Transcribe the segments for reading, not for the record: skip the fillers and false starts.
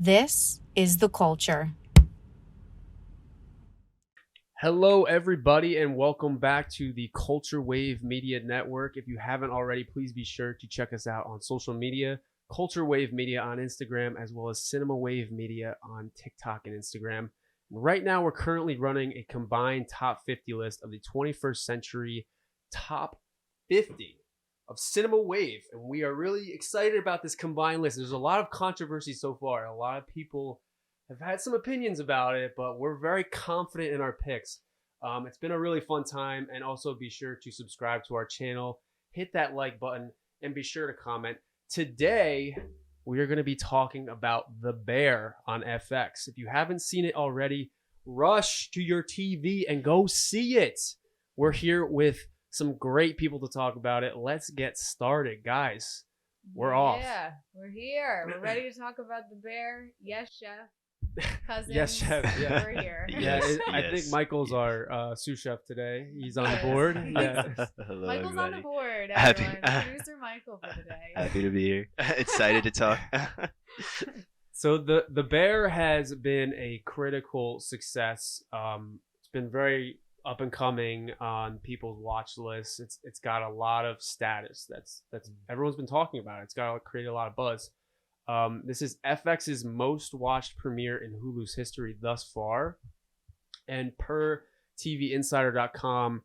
This is the culture. Hello, everybody, and welcome back to the Culture Wave Media Network. If you haven't already, please be sure to check us out on social media, Culture Wave Media on Instagram, as well as Cinema Wave Media on TikTok and Instagram. Right now, we're currently running a combined top 50 list of the 21st century top 50 of Cinema Wave, and we are really excited about this combined list. There's a lot of controversy so far. A lot of people have had some opinions about it, but we're very confident in our picks. It's been a really fun time, and also be sure to subscribe to our channel, hit that like button, and be sure to comment. Today, we are going to be talking about The Bear on FX. If you haven't seen it already, rush to your TV and go see it. We're here with some great people to talk about it. Let's get started, guys. We're off. Yeah, we're here. We're ready to talk about The Bear. Yes, chef. Cousins. Yes, chef. Yeah. We're here. Yeah, I think Michael's our sous chef today. He's on the board. Yeah. Hello, Michael's everybody. on the board, Happy- everyone. Producer Michael for today. Happy to be here. Excited to talk. So the Bear has been a critical success. It's been very up and coming on people's watch lists. It's got a lot of status. That's everyone's been talking about it. It's got created a lot of buzz. This is FX's most watched premiere in Hulu's history thus far, and per TVinsider.com,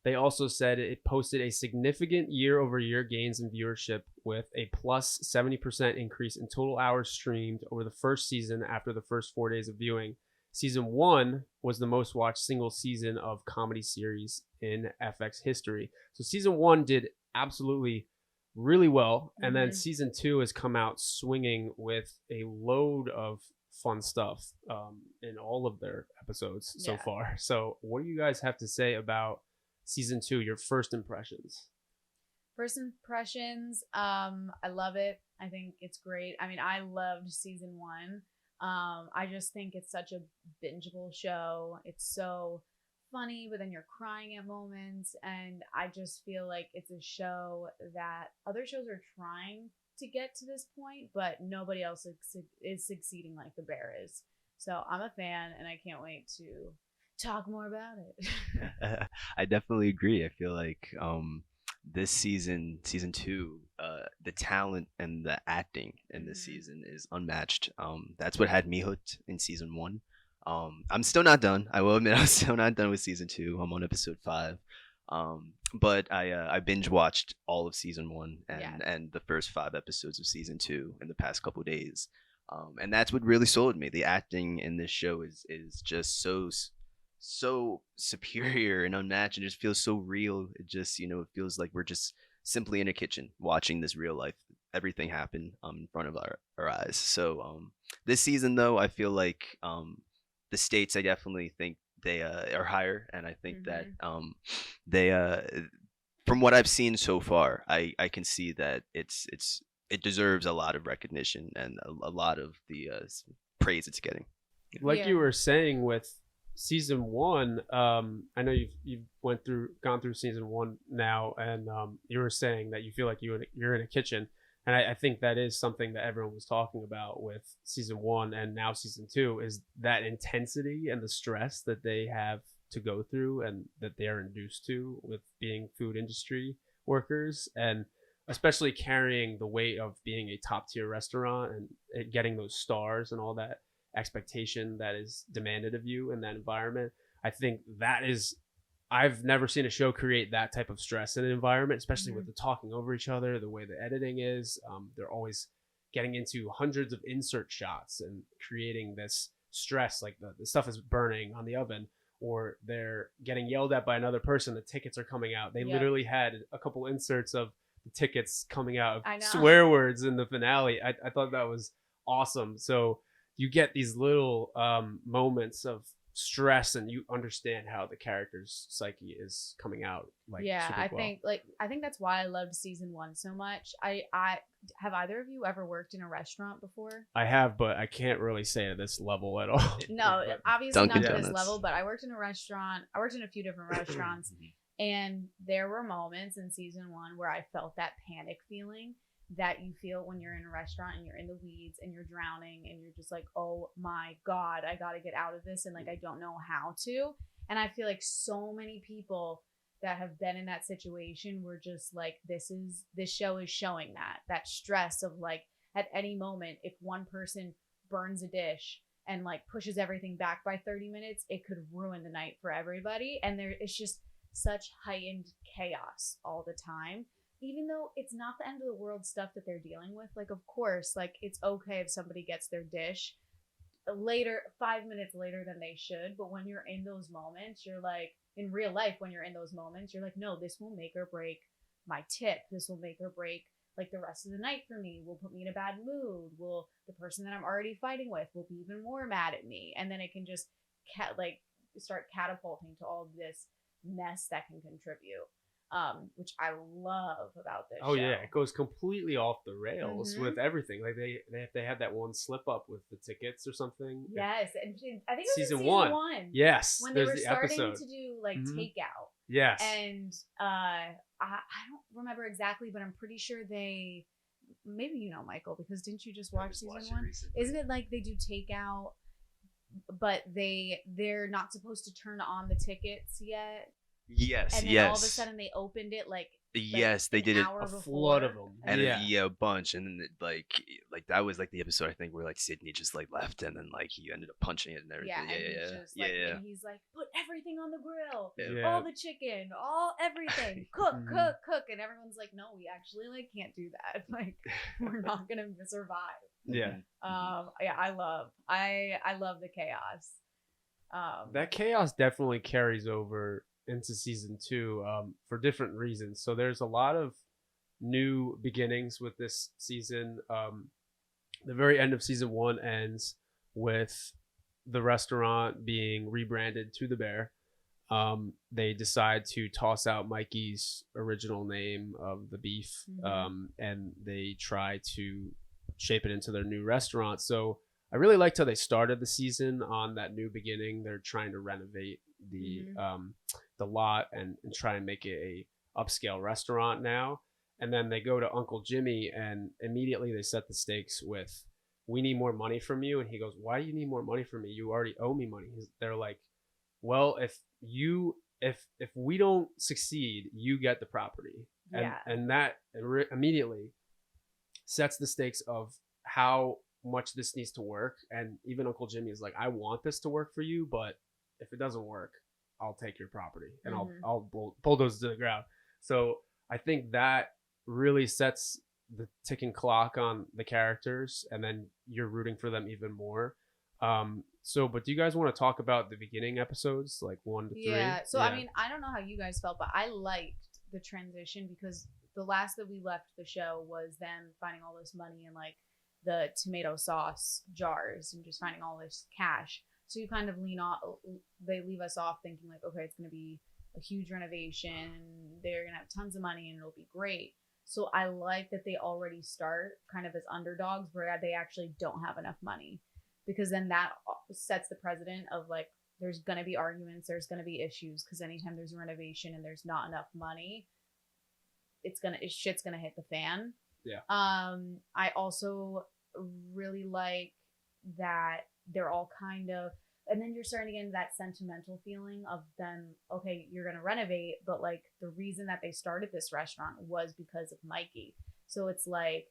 they also said it posted a significant year-over-year gains in viewership with a plus 70% increase in total hours streamed over the first season after the first 4 days of viewing. Season 1 was the most watched single season of comedy series in FX history. So season 1 did absolutely really well, and then season 2 has come out swinging with a load of fun stuff in all of their episodes so far. So what do you guys have to say about season 2, your first impressions? First impressions, I love it. I think it's great. I mean, I loved season 1. I just think it's such a bingeable show. It's so funny, but then you're crying at moments, and I just feel like it's a show that other shows are trying to get to this point, but nobody else is succeeding like The Bear is. So I'm a fan, and I can't wait to talk more about it. I definitely agree. I feel like this season 2, the talent and the acting in this season is unmatched. That's what had me hooked in season 1. I'm still not done. I will admit I'm still not done with season 2. I'm on episode 5. But I binge watched all of season 1 and the first 5 episodes of season 2 in the past couple days. And that's what really sold me. The acting in this show is just so superior and unmatched. It just feels so real. It just, it feels like we're just simply in a kitchen watching this real life everything happen in front of our eyes. So this season though, I feel like the stakes, I definitely think they are higher, and I think that they from what I've seen so far, I can see that it deserves a lot of recognition and a lot of the praise it's getting. Like you were saying with season 1, I know you've gone through season 1 now, and you were saying that you feel like you're in a kitchen. And I think that is something that everyone was talking about with season 1 and now season 2, is that intensity and the stress that they have to go through and that they're induced to with being food industry workers, and especially carrying the weight of being a top tier restaurant and getting those stars and all that expectation that is demanded of you in that environment. I think that is, I've never seen a show create that type of stress in an environment, especially with the talking over each other, the way the editing is. They're always getting into hundreds of insert shots and creating this stress, like the stuff is burning on the oven, or they're getting yelled at by another person. The tickets are coming out. They literally had a couple inserts of the tickets coming out of swear words in the finale. I thought that was awesome. So you get these little moments of stress, and you understand how the character's psyche is coming out. I think that's why I loved season 1 so much. I have either of you ever worked in a restaurant before? I have, but I can't really say at this level at all. No, obviously Dunkin' not to this Donuts. level, but I worked in a restaurant. I worked in a few different restaurants, and there were moments in season 1 where I felt that panic feeling. that you feel when you're in a restaurant and you're in the weeds and you're drowning and you're just like, oh my God, I got to get out of this. And like, I don't know how to. And I feel like so many people that have been in that situation were just like, this show is showing that stress of like, at any moment, if one person burns a dish and like pushes everything back by 30 minutes, it could ruin the night for everybody. And there is just such heightened chaos all the time, even though it's not the end of the world stuff that they're dealing with. Like, of course, like it's okay if somebody gets their dish later, 5 minutes later than they should. But when you're in those moments, you're like, in real life, when you're in those moments, you're like, no, this will make or break my tip. This will make or break like the rest of the night for me, will put me in a bad mood, will the person that I'm already fighting with will be even more mad at me. And then it can just start catapulting to all of this mess that can contribute, which I love about this show. Yeah, it goes completely off the rails with everything. Like they had that one slip up with the tickets or something. Yes, and I think it was season season one. one. Yes, when they were the starting episode. to do like takeout. Yes, and I don't remember exactly, but I'm pretty sure maybe you know, Michael, because didn't you just watch season one? Recently. Isn't it like they do takeout, but they're not supposed to turn on the tickets yet? Yes, and then all of a sudden they opened it like yes, they did it a flood of them, and a bunch, and then like that was like the episode I think where like Sydney just like left, and then like he ended up punching it and everything. And he's like, put everything on the grill, all the chicken, all everything, cook, and everyone's like, no, we actually like can't do that. Like we're not gonna survive. I love the chaos. That chaos definitely carries over into season 2 for different reasons. So there's a lot of new beginnings with this season. The very end of season 1 ends with the restaurant being rebranded to the Bear. They decide to toss out Mikey's original name of the beef, and they try to shape it into their new restaurant. So I really liked how they started the season on that new beginning. They're trying to renovate the lot and try and make it a upscale restaurant now. And then they go to Uncle Jimmy and immediately they set the stakes with, we need more money from you. And he goes, why do you need more money from me? You already owe me money. They're like, well, if we don't succeed, you get the property. And that immediately sets the stakes of how much this needs to work. And even Uncle Jimmy is like, I want this to work for you, but if it doesn't work, I'll take your property and I'll bulldoze to the ground. So I think that really sets the ticking clock on the characters, and then you're rooting for them even more. But do you guys want to talk about the beginning episodes, like 1 to 3? I mean, I don't know how you guys felt, but I liked the transition because the last that we left the show was them finding all this money in like the tomato sauce jars and just finding all this cash. So you kind of they leave us off thinking like, okay, it's going to be a huge renovation. They're going to have tons of money and it'll be great. So I like that they already start kind of as underdogs where they actually don't have enough money, because then that sets the precedent of like, there's going to be arguments, there's going to be issues, because anytime there's a renovation and there's not enough money, shit's going to hit the fan. Yeah. I also really like that they're all kind of, and then you're starting to get into that sentimental feeling of them, okay, you're going to renovate, but like the reason that they started this restaurant was because of Mikey. So it's like,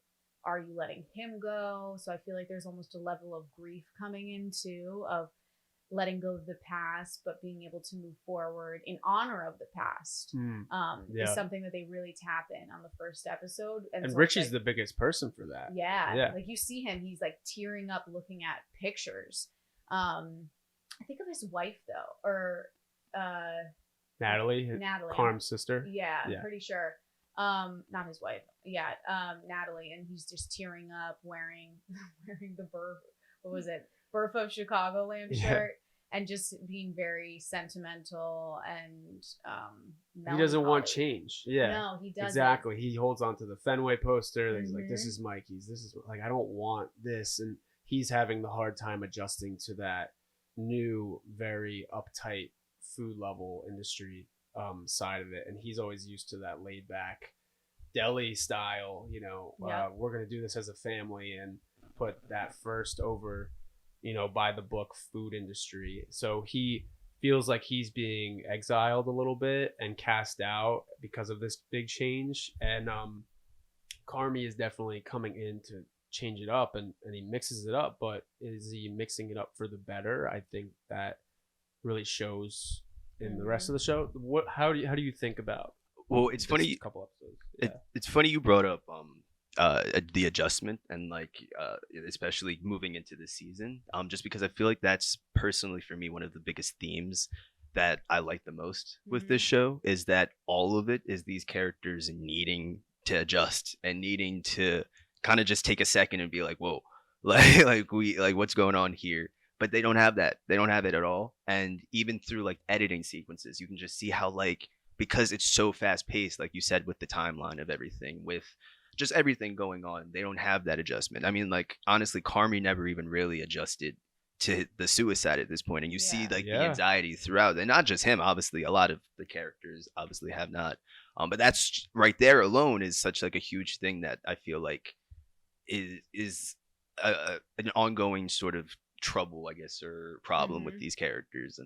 are you letting him go? So I feel like there's almost a level of grief coming in too, of letting go of the past, but being able to move forward in honor of the past. Is something that they really tap in on the first episode. And so Richie's the biggest person for that. Yeah. Like you see him, he's like tearing up looking at pictures. I think of his wife though, or Natalie, Carm's sister. Yeah, I'm pretty sure. Not his wife. Yeah, Natalie, and he's just tearing up wearing the Birth of Chicagoland shirt, and just being very sentimental and he doesn't want change. Yeah, no, he doesn't. Exactly. He holds on to the Fenway poster. He's like, this is Mikey's. This is like, I don't want this, and he's having the hard time adjusting to that new, very uptight food level industry side of it, and he's always used to that laid back deli style, you know, Yeah. we're going to do this as a family and put that first over, you know, by the book food industry. So he feels like he's being exiled a little bit and cast out because of this big change. And Carmi is definitely coming in to change it up, and he mixes it up, but is he mixing it up for the better? I think that really shows in the rest of the show. How do you think about Well, it's funny. couple episodes? It's funny you brought up the adjustment and like especially moving into this season. Just because I feel like that's personally for me one of the biggest themes that I like the most with this show is that all of it is these characters needing to adjust and needing to kind of just take a second and be like, whoa, like what's going on here? But they don't have that. They don't have it at all. And even through like editing sequences, you can just see how like because it's so fast paced, like you said, with the timeline of everything, with just everything going on, they don't have that adjustment. I mean, like honestly, Carmi never even really adjusted to the suicide at this point, and you see like the anxiety throughout, and not just him. Obviously, a lot of the characters obviously have not. But that's right there alone is such like a huge thing that I feel like is an ongoing sort of trouble, I guess, or problem with these characters,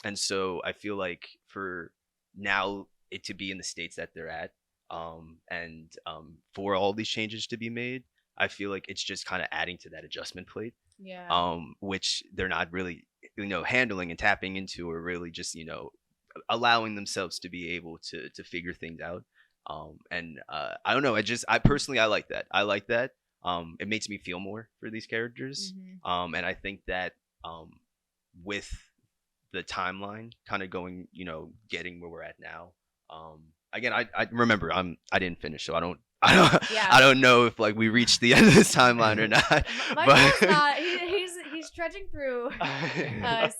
and so I feel like for now it to be in the states that they're at, and for all these changes to be made, I feel like it's just kind of adding to that adjustment plate, which they're not really, handling and tapping into, or really just, allowing themselves to be able to figure things out. And I don't know, I personally, I like that. It makes me feel more for these characters. And I think that with the timeline kind of going, getting where we're at now. Again, I remember I didn't finish, so I don't know if like we reached the end of this timeline or not. Michael's not. He's trudging through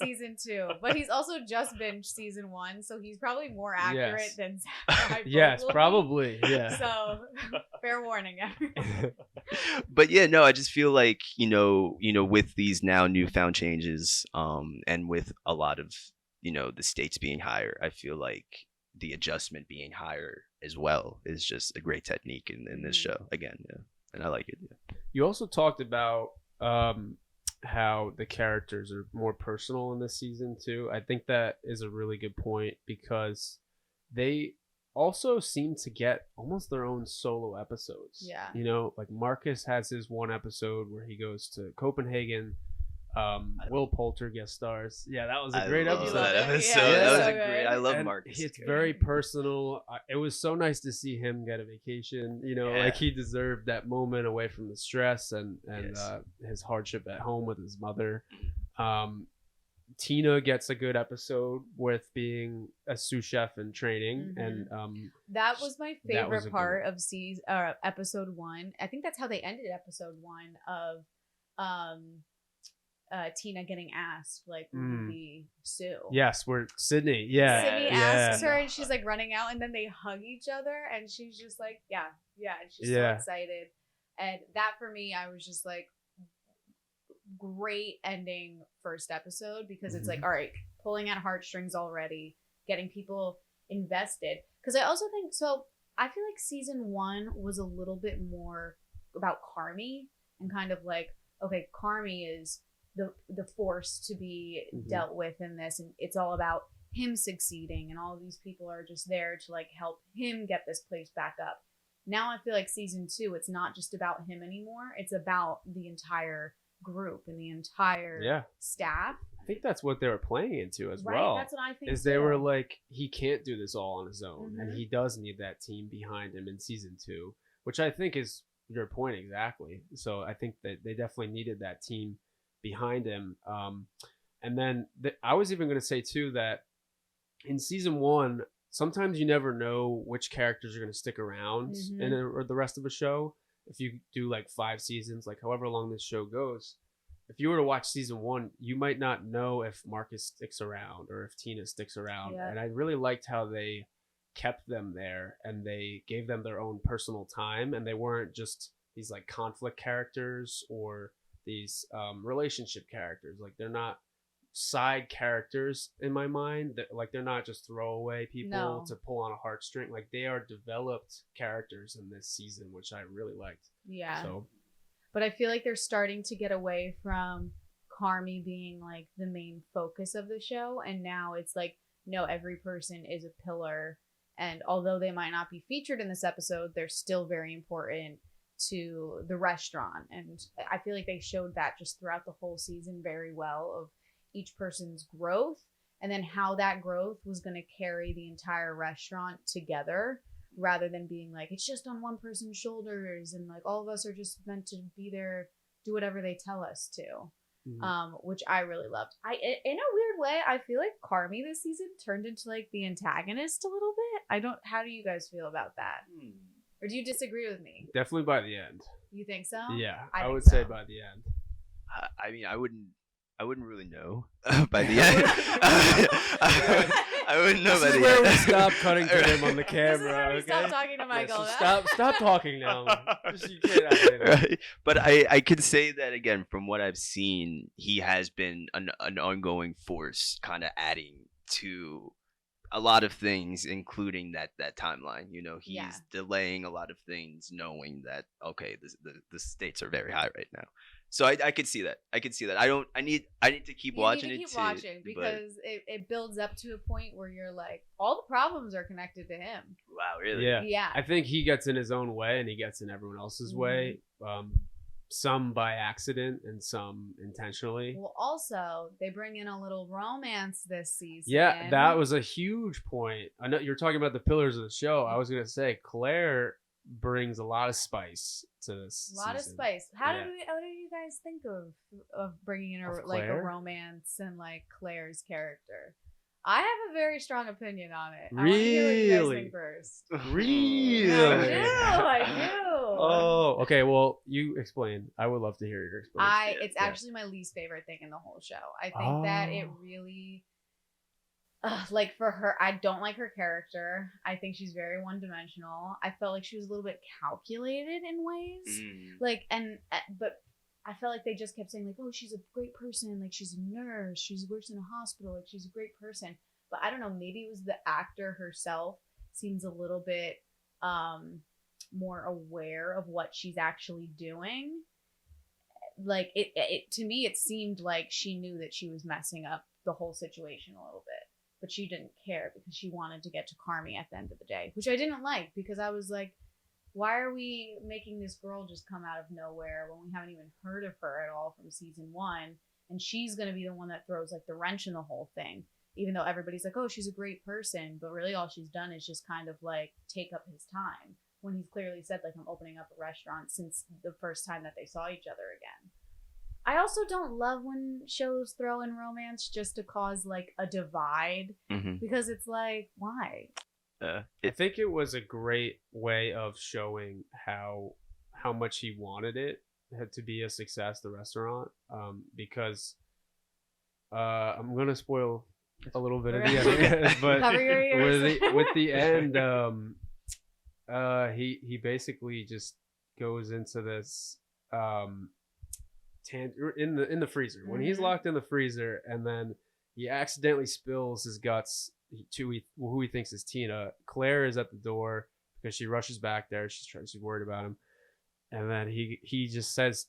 season 2, but he's also just binged season 1, so he's probably more accurate than Zach. Yes, probably. Yeah. So fair warning, everyone. But yeah, no, I just feel like with these now newfound changes, and with a lot of the stakes being higher, I feel like the adjustment being higher as well is just a great technique in this show again. And I like it. You also talked about how the characters are more personal in this season too. I think that is a really good point because they also seem to get almost their own solo episodes. Like Marcus has his one episode where he goes to Copenhagen. Will Poulter guest stars. Yeah, that was a great episode. That episode. That was great. I love Marcus. It's very personal. It was so nice to see him get a vacation. Like he deserved that moment away from the stress and his hardship at home with his mother. Tina gets a good episode with being a sous chef in training, and that was my favorite part of episode 1. I think that's how they ended episode 1 of Tina getting asked, like, will we sue? Yes, we're Sydney. Sydney asks her, and she's like running out, and then they hug each other, and she's just like, yeah, and she's so excited. And that for me, I was just like, great ending first episode, because it's like, all right, pulling at heartstrings already, getting people invested. Because I also think I feel like season 1 was a little bit more about Carmi and kind of like, okay, Carmi is the force to be dealt with in this, and it's all about him succeeding, and all of these people are just there to like help him get this place back up. Now I feel like season 2, it's not just about him anymore, it's about the entire group and the entire staff. I think that's what they were playing into as well. That's what I think is they were like, he can't do this all on his own, and he does need that team behind him in season 2, which I think is your point exactly. So I think that they definitely needed that team behind him. And then I was even going to say too that in season 1, sometimes you never know which characters are going to stick around in or the rest of a show. If you do like 5 seasons, like however long this show goes, if you were to watch season 1, you might not know if Marcus sticks around or if Tina sticks around. And I really liked how they kept them there and they gave them their own personal time, and they weren't just these like conflict characters or these relationship characters. Like they're not side characters in my mind that like they're not just throwaway people No. to pull on a heartstring. Like they are developed characters in this season, which I really liked. Yeah. So But I feel like they're starting to get away from Carmi being like the main focus of the show. And now it's like, no, every person is a pillar. And although they might not be featured in this episode, they're still very important to the restaurant. And I feel like they showed that just throughout the whole season very well of each person's growth and then how that growth was going to carry the entire restaurant together rather than being like, it's just on one person's shoulders and like all of us are just meant to be there, do whatever they tell us to. Which I really loved. In a weird way, I feel like Carmi this season turned into like the antagonist a little bit. How do you guys feel about that? Or do you disagree with me? definitely by the end. You think so? Yeah, I I think would so. say by the end. I mean, I wouldn't really know by the end. I wouldn't know This by is the where end. we stop cutting to him on the This is camera. where we Okay. stop talking to Yeah, Michael. so stop talking now. Just, you can't have anything. Right. But I could say that again from what I've seen, he has been an ongoing force, kind of adding to a lot of things, including that timeline. You know, he's Yeah. delaying a lot of things, knowing that okay, the stakes are very high right now. So I could see that. I could see that. I need to keep You watching need to it keep watching but because it builds up to a point where you're like, all the problems are connected to him. wow, really? Yeah. Yeah. I think he gets in his own way and he gets in everyone else's way. Some by accident and some intentionally. Well, also, they bring in a little romance this season. Yeah, that was a huge point. I know you're talking about the pillars of the show. I was gonna say Claire brings a lot of spice to this. a lot of season. spice. Yeah. How did you guys think of bringing in Of a Claire? romance and like Claire's character? I have a very strong opinion on it. I want to hear what you guys Really? think first. Really? I do. Oh, okay. Well, you explain. I would love to hear your explanation. It's actually my least favorite thing in the whole show. I think that it Oh. really, like for her, I don't like her character. I think she's very one-dimensional. I felt like she was a little bit calculated in ways. Like, but I felt like they just kept saying like, oh, she's a great person. Like she's a nurse. She works in a hospital. Like she's a great person. But I don't know. Maybe it was the actor herself seems a little bit more aware of what she's actually doing. Like it to me, it seemed like she knew that she was messing up the whole situation a little bit, but she didn't care because she wanted to get to Carmi at the end of the day, which I didn't like because I was like, why are we making this girl just come out of nowhere when we haven't even heard of her at all from season 1? And she's going to be the one that throws like the wrench in the whole thing, even though everybody's like, oh, she's a great person. But really all she's done is just kind of like take up his time when he's clearly said like, I'm opening up a restaurant since the first time that they saw each other again. I also don't love when shows throw in romance just to cause like a divide because it's like, why? I think it was a great way of showing how much he wanted it to be a success, the restaurant, because I'm gonna spoil a little bit of the end, but Cover your ears. with the end, he basically just goes into this in the freezer when he's locked in the freezer, and then he accidentally spills his guts to who he thinks is Tina. Claire is at the door because she rushes back there. She's worried about him, and then he says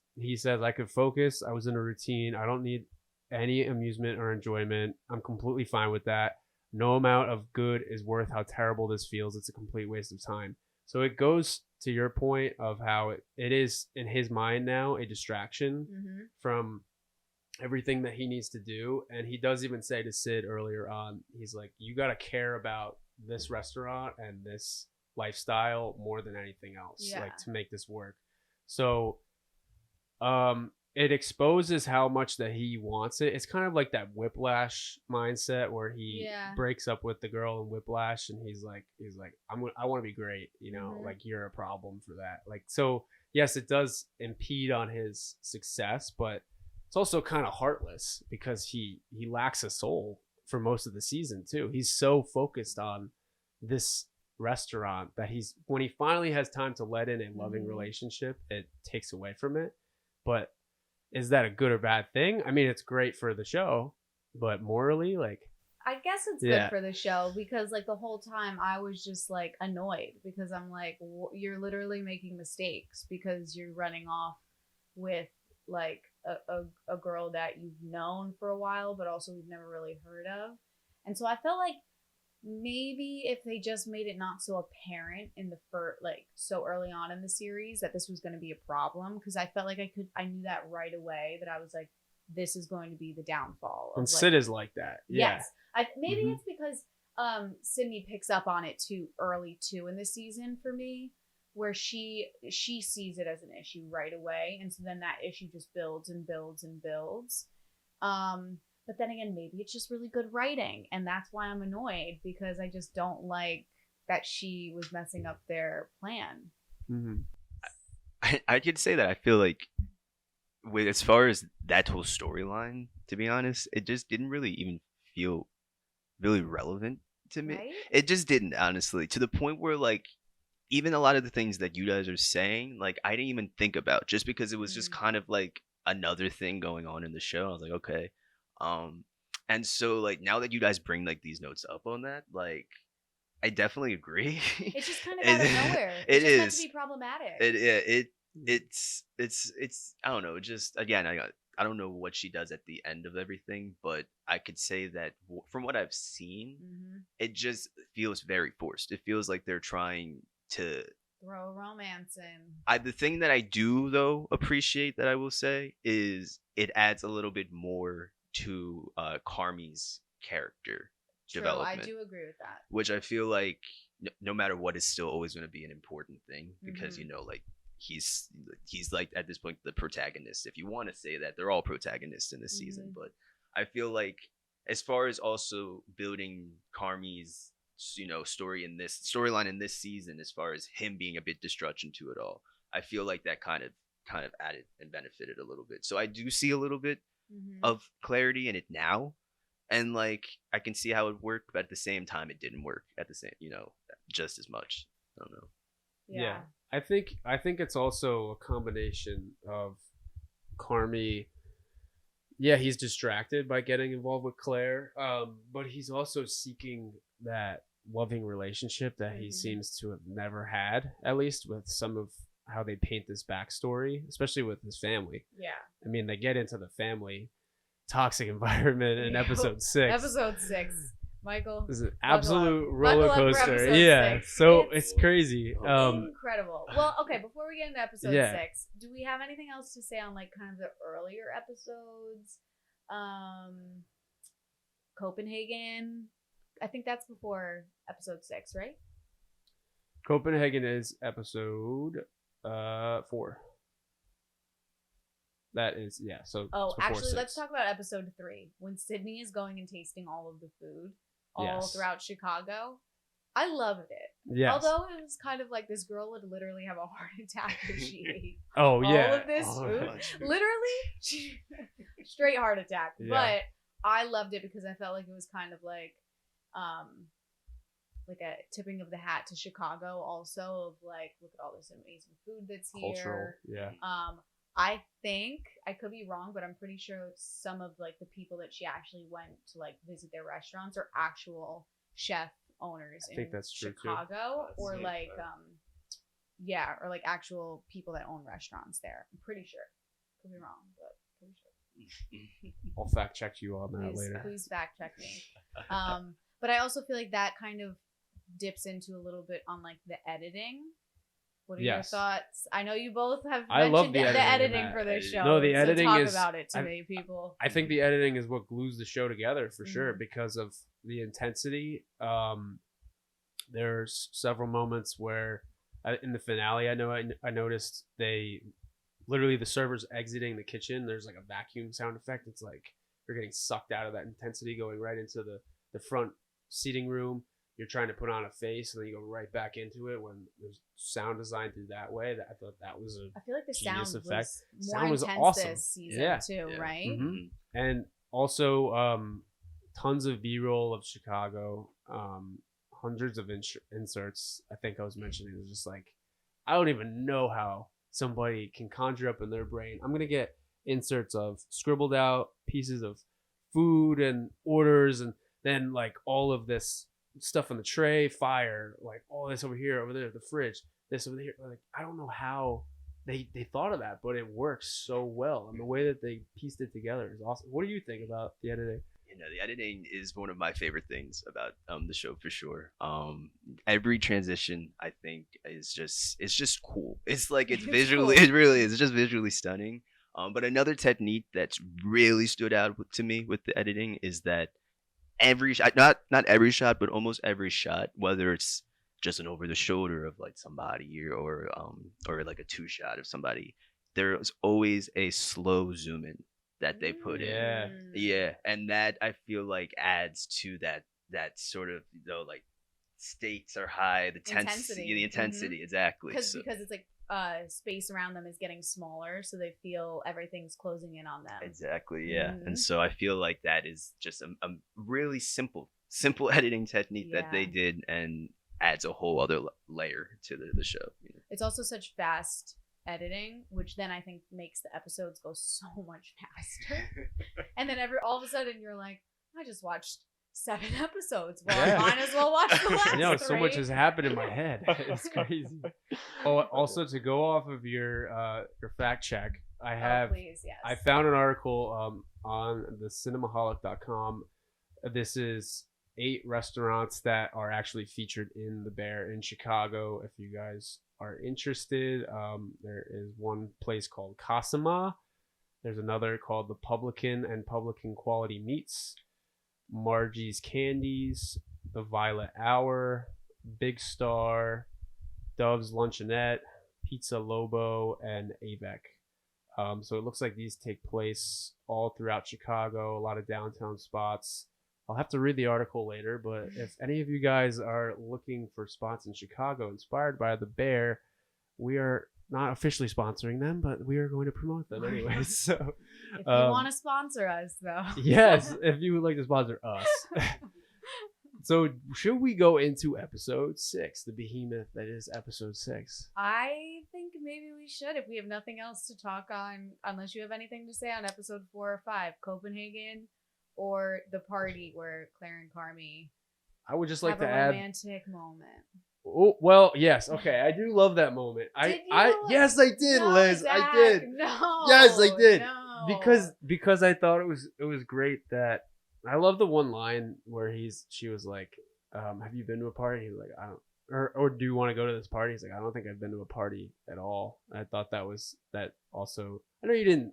I could focus. I was in a routine. I don't need any amusement or enjoyment. I'm completely fine with that. No amount of good is worth how terrible this feels. It's a complete waste of time. So it goes to your point of how it is in his mind now a distraction from everything that he needs to do. And he does even say to Sid earlier on, he's like, you got to care about this restaurant and this lifestyle more than anything else, like to make this work. So it exposes how much that he wants it. It's kind of like that Whiplash mindset where he breaks up with the girl in Whiplash and he's like I want to be great, you know, like you're a problem for that. Like, so yes, it does impede on his success, but it's also kind of heartless because he lacks a soul for most of the season too. He's so focused on this restaurant that when he finally has time to let in a loving relationship, it takes away from it. But is that a good or bad thing? I mean, it's great for the show, but morally, like, I guess it's Yeah. good for the show because like the whole time I was just like annoyed because I'm like, you're literally making mistakes because you're running off with like a girl that you've known for a while, but also we've never really heard of. And so I felt like maybe if they just made it not so apparent in the first, like so early on in the series that this was going to be a problem, because I felt like I knew that right away that I was like, this is going to be the downfall. and Of, Sid like, is like that. Yeah. yes, maybe it's because Sydney picks up on it too early too in the season for me, where she sees it as an issue right away, and so then that issue just builds and builds and builds. But then again, maybe it's just really good writing, and that's why I'm annoyed because I just don't like that she was messing up their plan. Mm-hmm. I could say that I feel like with as far as that whole storyline, to be honest, it just didn't really even feel really relevant to me. Right? It just didn't, honestly, to the point where like even a lot of the things that you guys are saying, like I didn't even think about just because it was just kind of like another thing going on in the show. I was like, okay. And so like now that you guys bring like these notes up on that, like I definitely agree. It's just kind of out of nowhere. It It's just is meant to be problematic. It's I don't know, just again I don't know what she does at the end of everything, but I could say that from what I've seen, it just feels very forced. It feels like they're trying to Throw romance in. The thing that I do though appreciate that I will say is it adds a little bit more to Carmi's character True, development. I do agree with that. Which I feel like no matter what is still always going to be an important thing because you know like he's like at this point the protagonist, if you want to say that. They're all protagonists in this season, but I feel like as far as also building Carmi's storyline in this season, as far as him being a bit destruction to it all, I feel like that kind of added and benefited a little bit. So I do see a little bit of clarity in it now, and like I can see how it worked, but at the same time it didn't work at the same just as much. I don't know. Yeah. I think it's also a combination of Carmi. Yeah, he's distracted by getting involved with Claire, but he's also seeking that loving relationship that he seems to have never had, at least with some of how they paint this backstory, especially with his family. Yeah. I mean, they get into the family toxic environment in episode 6. Episode 6. Michael. This is an absolute roller Buckle up for coaster. episode Yeah. 6. So it's crazy. Incredible. Well, okay, before we get into episode 6, do we have anything else to say on like kind of the earlier episodes? Copenhagen. I think that's before episode 6, right? Copenhagen is episode 4. That is, yeah. So actually, 6. let's talk about episode 3 when Sydney is going and tasting all of the food all throughout Chicago. I loved it. Yes. Although it was kind of like this girl would literally have a heart attack if she ate all of this food. Literally, straight heart attack. Yeah. But I loved it because I felt like it was kind of like a tipping of the hat to Chicago also, of like, look at all this amazing food that's cultural. here. Yeah. I think, I could be wrong, but I'm pretty sure some of like the people that she actually went to like visit their restaurants are actual chef owners in Chicago, or like or like actual people that own restaurants there. I'm pretty sure. Could be wrong, but pretty sure. I'll fact check you on that later. Please fact check me. But I also feel like that kind of dips into a little bit on like the editing. What are your thoughts? I know you both have mentioned the editing for this show. No, the editing talk is about it to me, people. I think the editing is what glues the show together for sure because of the intensity. There's several moments where in the finale, I noticed they literally the servers exiting the kitchen. There's like a vacuum sound effect. It's like you're getting sucked out of that intensity, going right into the front seating room. You're trying to put on a face, and then you go right back into it when there's sound designed through that way. I thought that was I feel like the sound effect. Was more intense awesome. This season too, right? Mm-hmm. And also tons of B-roll of Chicago, hundreds of inserts. I think I was mentioning is just like I don't even know how somebody can conjure up in their brain. I'm gonna get inserts of scribbled out pieces of food and orders, and then like all of this stuff on the tray, fire, like all this over here, over there, the fridge, this over here. Like I don't know how they thought of that, but it works so well, and the way that they pieced it together is awesome. What do you think about the editing? The editing is one of my favorite things about the show for sure. Every transition I think is just cool. It's like it's visually cool. it really is. It's just visually stunning. But another technique that's really stood out to me with the editing is that every shot, not every shot, but almost every shot, whether it's just an over the shoulder of like somebody or like a two shot of somebody, there's always a slow zoom in that they put Yeah. in. Yeah, and that I feel like adds to that sort of like stakes are high, the Intensity. the intensity exactly. Because it's like space around them is getting smaller, so they feel everything's closing in on them. Exactly, yeah. Mhm. And so I feel like that is just a really simple editing technique that they Yeah. did, and adds a whole other layer to the show. It's also such fast editing, which then I think makes the episodes go so much faster. And then all of a sudden you're like, I just watched 7 episodes. Well, Yeah. I might as well watch the last I know so much 3. has happened in my head. It's crazy. Oh, also to go off of your fact check, I have Please, yes. I found an article on the cinemaholic.com. This is 8 restaurants that are actually featured in The Bear in Chicago. If you guys are interested, there is one place called Casama. There's another called The Publican and Publican Quality Meats, Margie's Candies, The Violet Hour, Big Star, Dove's Luncheonette, Pizza Lobo, and Avec. So it looks like these take place all throughout Chicago, a lot of downtown spots. I'll have to read the article later, but if any of you guys are looking for spots in Chicago inspired by The Bear, we are not officially sponsoring them, but we are going to promote them anyway. So if you want to sponsor us, though. yes, if you would like to sponsor us. So should we go into episode 6, the behemoth that is episode 6? I think maybe we should, if we have nothing else to talk on, unless you have anything to say on episode 4 or 5, Copenhagen, or the party where Claire and Carmi I would just like have to a add. romantic moment. Oh, well, yes, okay, I do love that moment. Yes, I did, No, Liz. Zach, I did. No. Yes, I did. No. Because I thought it was great that I love the one line where she was like, have you been to a party? He was like, I don't, or do you want to go to this party? He's like, I don't think I've been to a party at all. And I thought that also, I know you didn't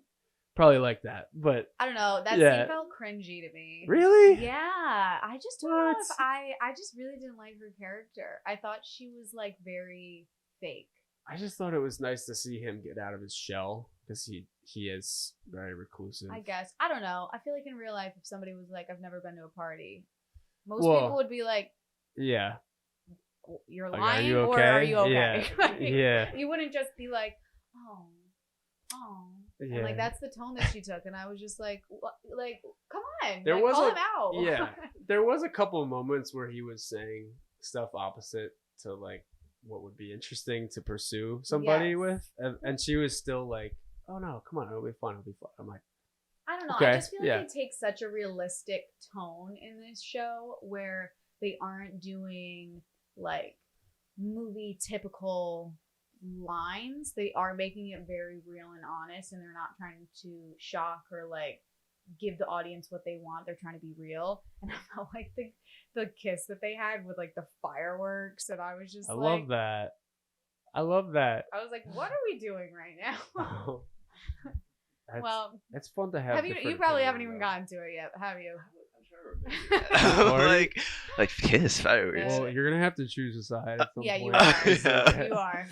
probably like that, but I don't know. That Yeah. scene felt cringy to me. really? Yeah. I just don't know What? if I just really didn't like her character. I thought she was like very fake. I just thought it was nice to see him get out of his shell because he is very reclusive. I guess. I don't know. I feel like in real life, if somebody was like, I've never been to a party, most Well, people would be like, Yeah. you're Like, lying, are you okay? or are you okay? Yeah. Like, Yeah. You wouldn't just be like, oh. Yeah. And like that's the tone that she took, and I was just like, like, come on, There like, was call a- him out. Yeah. There was a couple of moments where he was saying stuff opposite to like what would be interesting to pursue somebody Yes. with, and she was still like, oh no, come on, it'll be fun. I'm like, I don't know. Okay, I just feel like yeah. they take such a realistic tone in this show where they aren't doing like movie typical lines. They are making it very real and honest, and they're not trying to shock or like give the audience what they want. They're trying to be real. And I felt like the kiss that they had with like the fireworks, and I was just I like, love that. I love that. I was like, what are we doing right now? That's, Well, it's fun to have. have you different probably haven't opinions, even though. gotten to it yet, have you? like kiss fireworks. Well, you're gonna have to choose a side. At some Yeah, you point. are. So, You are.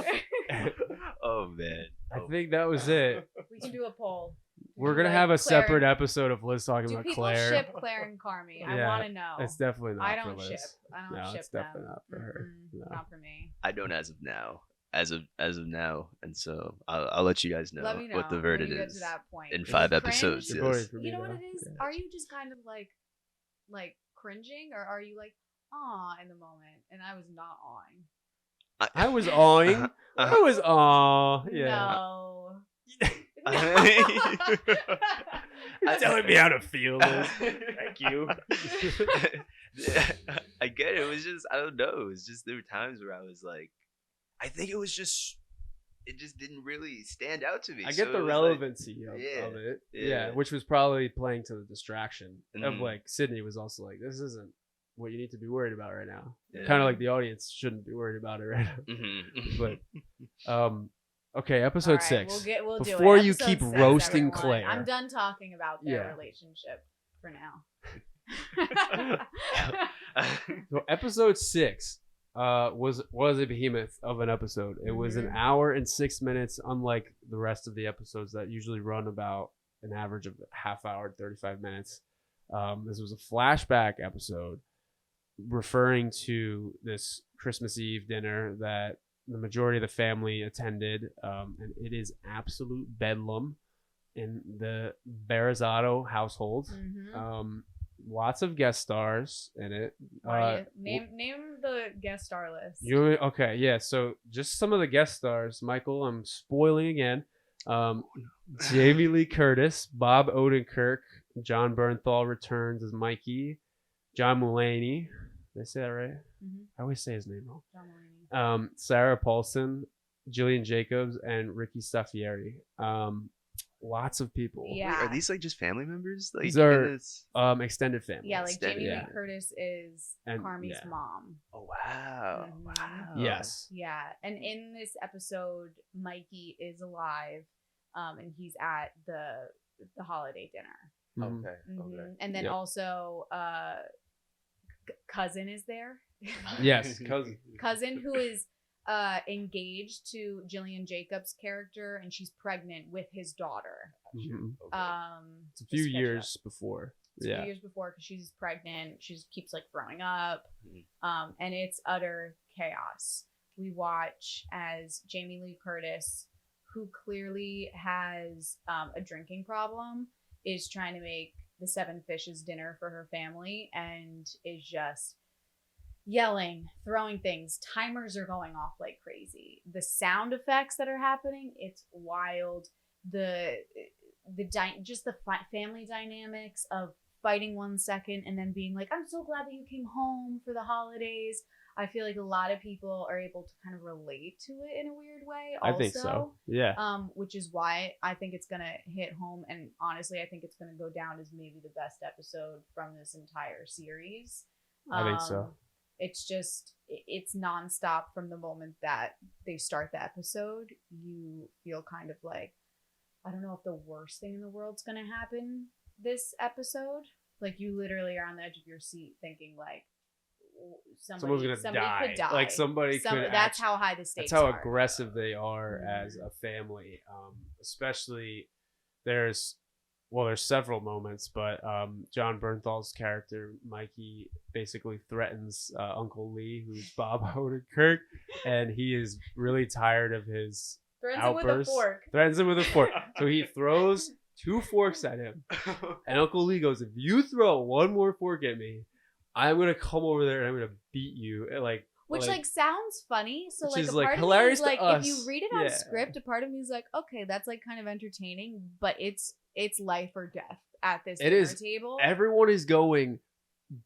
Oh man. I Oh. think that was it. We can do a poll. We're gonna Like have a Claire- separate episode of Liz talking Do about people Claire. ship Claire and Carmi? I Yeah, want to know. It's definitely not I for don't Liz. ship. I don't No, ship it's definitely them. not for her. Mm-mm, No. Not for me. I don't as of now. As of now, and so I'll let you guys know, Let me know what the when verdict you get is to that point. in Is 5 it cringe? episodes. You're Yes. voting for me You know what now. it is? Yeah. Are you just kind of like cringing, or are you like aw in the moment? And I was not awing. I was awing. I was aw. Yeah. No. You're telling me how to feel this. Thank you. I get it. It was just, I don't know. It was just, there were times where I was like, I think it was just, it just didn't really stand out to me. I So get the it was relevancy like, of it. yeah. Yeah, which was probably playing to the distraction of Mhm. like Sydney was also like, this isn't what you need to be worried about right now. Yeah. Kind of like the audience shouldn't be worried about it right now. Mhm. But okay, episode All right, 6. We'll do it. Before you Episode keep 6, roasting everyone. Claire. I'm done talking about their Yeah. relationship for now. So episode 6 was a behemoth of an episode. It was an hour and 6 minutes, unlike the rest of the episodes that usually run about an average of half hour, 35 minutes. This was a flashback episode referring to this Christmas Eve dinner that the majority of the family attended, and it is absolute bedlam in the Barazzato household. Lots of guest stars in it. Name the guest star list. Okay, yeah. So just some of the guest stars. Michael, I'm spoiling again. Jamie Lee Curtis, Bob Odenkirk, John Bernthal returns as Mikey, John Mulaney. Did I say that right? I always say his name wrong. John Mulaney. Sarah Paulson, Jillian Jacobs, and Ricky Staffieri. Lots of people. Yeah. Wait, are these like just family members? Like These are in this- extended family. Yeah, like Jamie Yeah. Lee Curtis is And- Carmi's yeah. mom. Oh wow! Mhm. Wow. Yes. Yeah, and in this episode, Mikey is alive, and he's at the holiday dinner. Mhm. Okay. Okay. And then Yep. also, cousin is there. Yes, cousin. Cousin who is engaged to Jillian Jacobs' character, and she's pregnant with his daughter. Mhm. It's a just few catch years before. It's a Yeah. few years before, because she's pregnant. She just keeps like throwing up, Mhm. and it's utter chaos. We watch as Jamie Lee Curtis, who clearly has a drinking problem, is trying to make the Seven Fishes dinner for her family, and is just yelling, throwing things. Timers are going off like crazy. The sound effects that are happening, it's wild. Just the family dynamics of fighting 1 second and then being like, I'm so glad that you came home for the holidays. I feel like a lot of people are able to kind of relate to it in a weird way also. I think so. Yeah. Which is why I think it's gonna hit home, and honestly I think it's gonna go down as maybe the best episode from this entire series. I think so. It's just, it's nonstop from the moment that they start the episode. You feel kind of like, I don't know if the worst thing in the world's gonna happen this episode. Like, you literally are on the edge of your seat thinking like, Someone's gonna die. could die. Like somebody could. That's how high the stakes That's how are. aggressive they are as a family. Especially there's several moments, but John Bernthal's character Mikey basically threatens Uncle Lee, who's Bob Odenkirk, and he is really tired of his Threatens him with a outbursts. fork. Threatens him with a fork. So he throws 2 forks at him, and Uncle Lee goes, "If you throw one more fork at me, I'm gonna come over there and I'm gonna beat you." Which sounds funny. So which like is, a like, part of me hilarious is like, to us. if you read it on Yeah. script, a part of me is like, okay, that's like kind of entertaining, but it's life or death at this It dinner is. table. Everyone is going,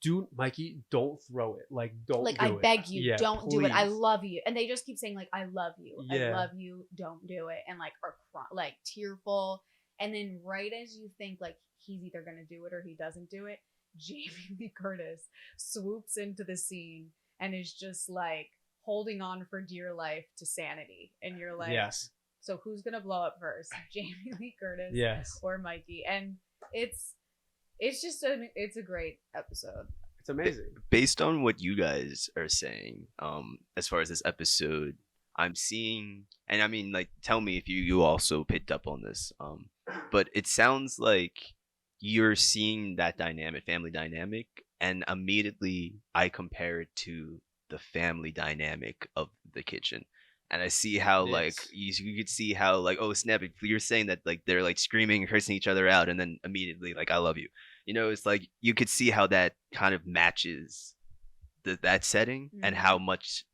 "Dude, Mikey, don't throw it. Like, don't Like, do I it. beg you, Yeah, don't do it. I please." love you. And they just keep saying like, I love you. Yeah. I love you. Don't do it. And like, are like tearful. And then right as you think like he's either going to do it or he doesn't do it, Jamie Lee Curtis swoops into the scene and is just like holding on for dear life to sanity. And you're like, Yes. so who's going to blow up first? Jamie Lee Curtis Yes. or Mikey? And it's just it's a great episode. It's amazing. Based on what you guys are saying, as far as this episode, I'm seeing, and I mean, like, tell me if you also picked up on this, but it sounds like you're seeing that dynamic, family dynamic, and immediately I compare it to the family dynamic of the kitchen. And I see how like you could see how like, oh snap, you're saying that like they're like screaming, cursing each other out, and then immediately like, I love you. You know, it's like you could see how that kind of matches that setting and how much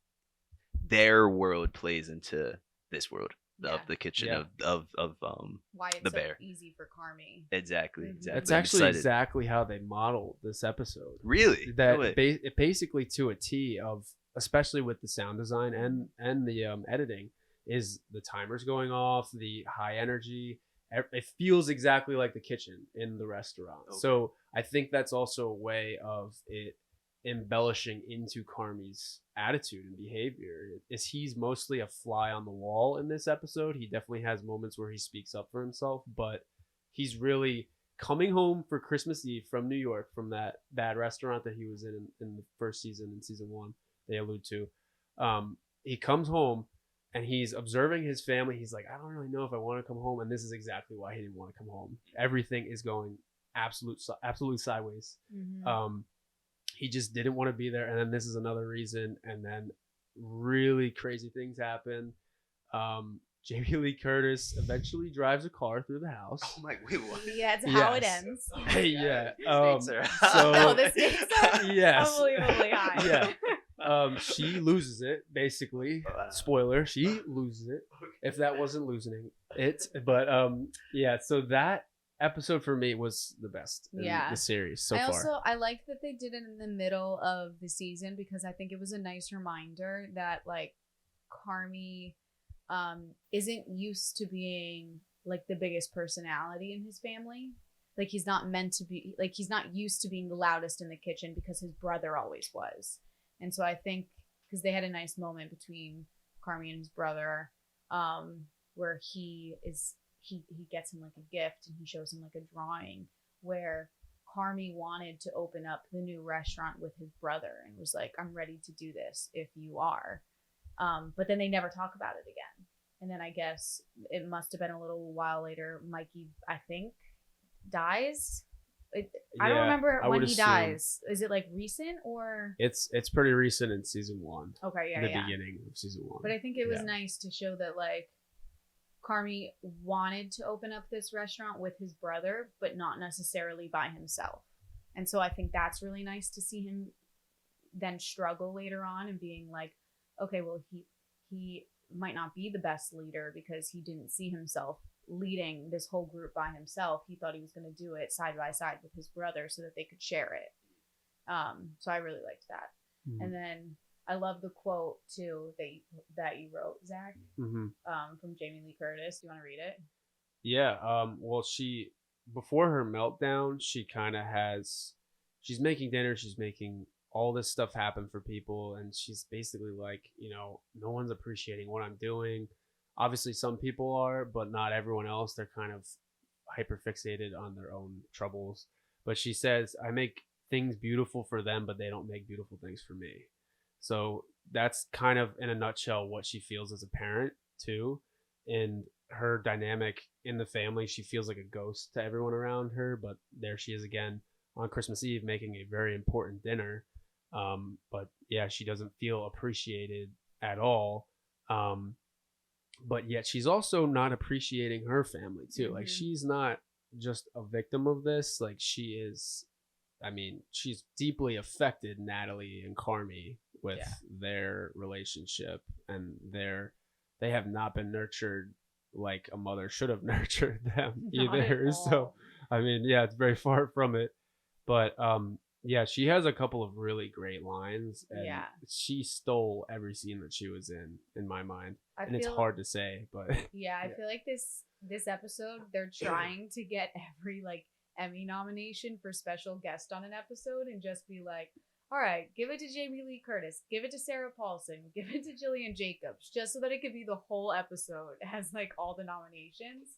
their world plays into this world. of the kitchen Yeah. of Why it's the so bear. easy for Carmi. Exactly, Mhm. exactly. That's I'm actually excited. exactly how they modeled this episode. Really That No way. basically to a T of, especially with the sound design and the editing, is the timers going off, the high energy. It feels exactly like the kitchen in the restaurant. Okay. So I think that's also a way of it embellishing into Carmi's attitude and behavior. Is he's mostly a fly on the wall in this episode. He definitely has moments where he speaks up for himself, but he's really coming home for Christmas Eve from New York, from that bad restaurant that he was in the first season, in season 1 they allude to. He comes home and he's observing his family. He's like, I don't really know if I want to come home, and this is exactly why he didn't want to come home. Everything is going absolutely sideways. Mhm. He just didn't want to be there, and then this is another reason, and then really crazy things happen. Jamie Lee Curtis eventually drives a car through the house. Oh my, wait, what? Yeah, it's how it Yes. ends. Yeah. Stakes are high. So No, the stakes are yes. unbelievably high. Yeah. She loses it, basically. Wow. Spoiler, she loses it. If that wasn't losing it. But yeah, so that episode for me was the best in Yeah. the series so I far. I like that they did it in the middle of the season because I think it was a nice reminder that like Carmi isn't used to being like the biggest personality in his family. Like he's not meant to be, like he's not used to being the loudest in the kitchen because his brother always was. And so I think because they had a nice moment between Carmi and his brother, where he gets him like a gift and he shows him like a drawing where Carmi wanted to open up the new restaurant with his brother and was like, I'm ready to do this if you are. But then they never talk about it again. And then I guess it must have been a little while later, Mikey, I think, dies. I don't remember I when would he assume. dies. Is it like recent or? It's pretty recent in season 1. Okay, yeah, the yeah. beginning of season 1. But I think it was Yeah. nice to show that like Carmi wanted to open up this restaurant with his brother, but not necessarily by himself. And so I think that's really nice to see him then struggle later on and being like, okay, well, he might not be the best leader because he didn't see himself leading this whole group by himself. He thought he was going to do it side by side with his brother so that they could share it. So I really liked that. Mhm. And then I love the quote too that you wrote, Zach, Mhm. from Jamie Lee Curtis. Do you want to read it? Yeah. Well, she, before her meltdown, she kind of she's making dinner. She's making all this stuff happen for people. And she's basically like, no one's appreciating what I'm doing. Obviously, some people are, but not everyone else. They're kind of hyper fixated on their own troubles. But she says, I make things beautiful for them, but they don't make beautiful things for me. So that's kind of, in a nutshell, what she feels as a parent, too. And her dynamic in the family, she feels like a ghost to everyone around her. But there she is again on Christmas Eve making a very important dinner. But yeah, she doesn't feel appreciated at all. But yet she's also not appreciating her family too. Like she's not just a victim of this. Like she is, I mean, she's deeply affected Natalie and Carmi with their relationship, and they have not been nurtured like a mother should have nurtured them either. So I mean, yeah, it's very far from it. But yeah, she has a couple of really great lines, and she stole every scene that she was in my mind. And it's hard to say, but yeah, I feel like this episode they're trying to get every like Emmy nomination for special guest on an episode and just be like, all right, give it to Jamie Lee Curtis, give it to Sarah Paulson, give it to Jillian Jacobs, just so that it could be the whole episode as like all the nominations,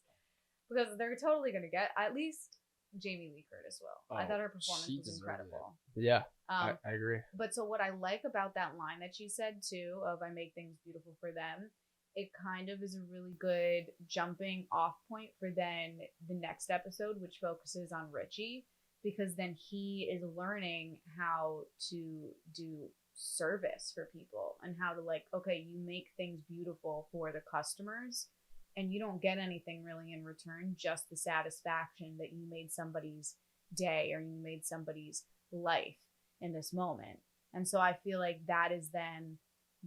because they're totally gonna get at least Jamie Lee Curtis will. I thought her performance was incredible. Yeah, I agree. But so what I like about that line that she said too of I make things beautiful for them, it kind of is a really good jumping off point for then the next episode, which focuses on Richie, because then he is learning how to do service for people and how to like, okay, you make things beautiful for the customers and you don't get anything really in return, just the satisfaction that you made somebody's day or you made somebody's life in this moment. And so I feel like that is then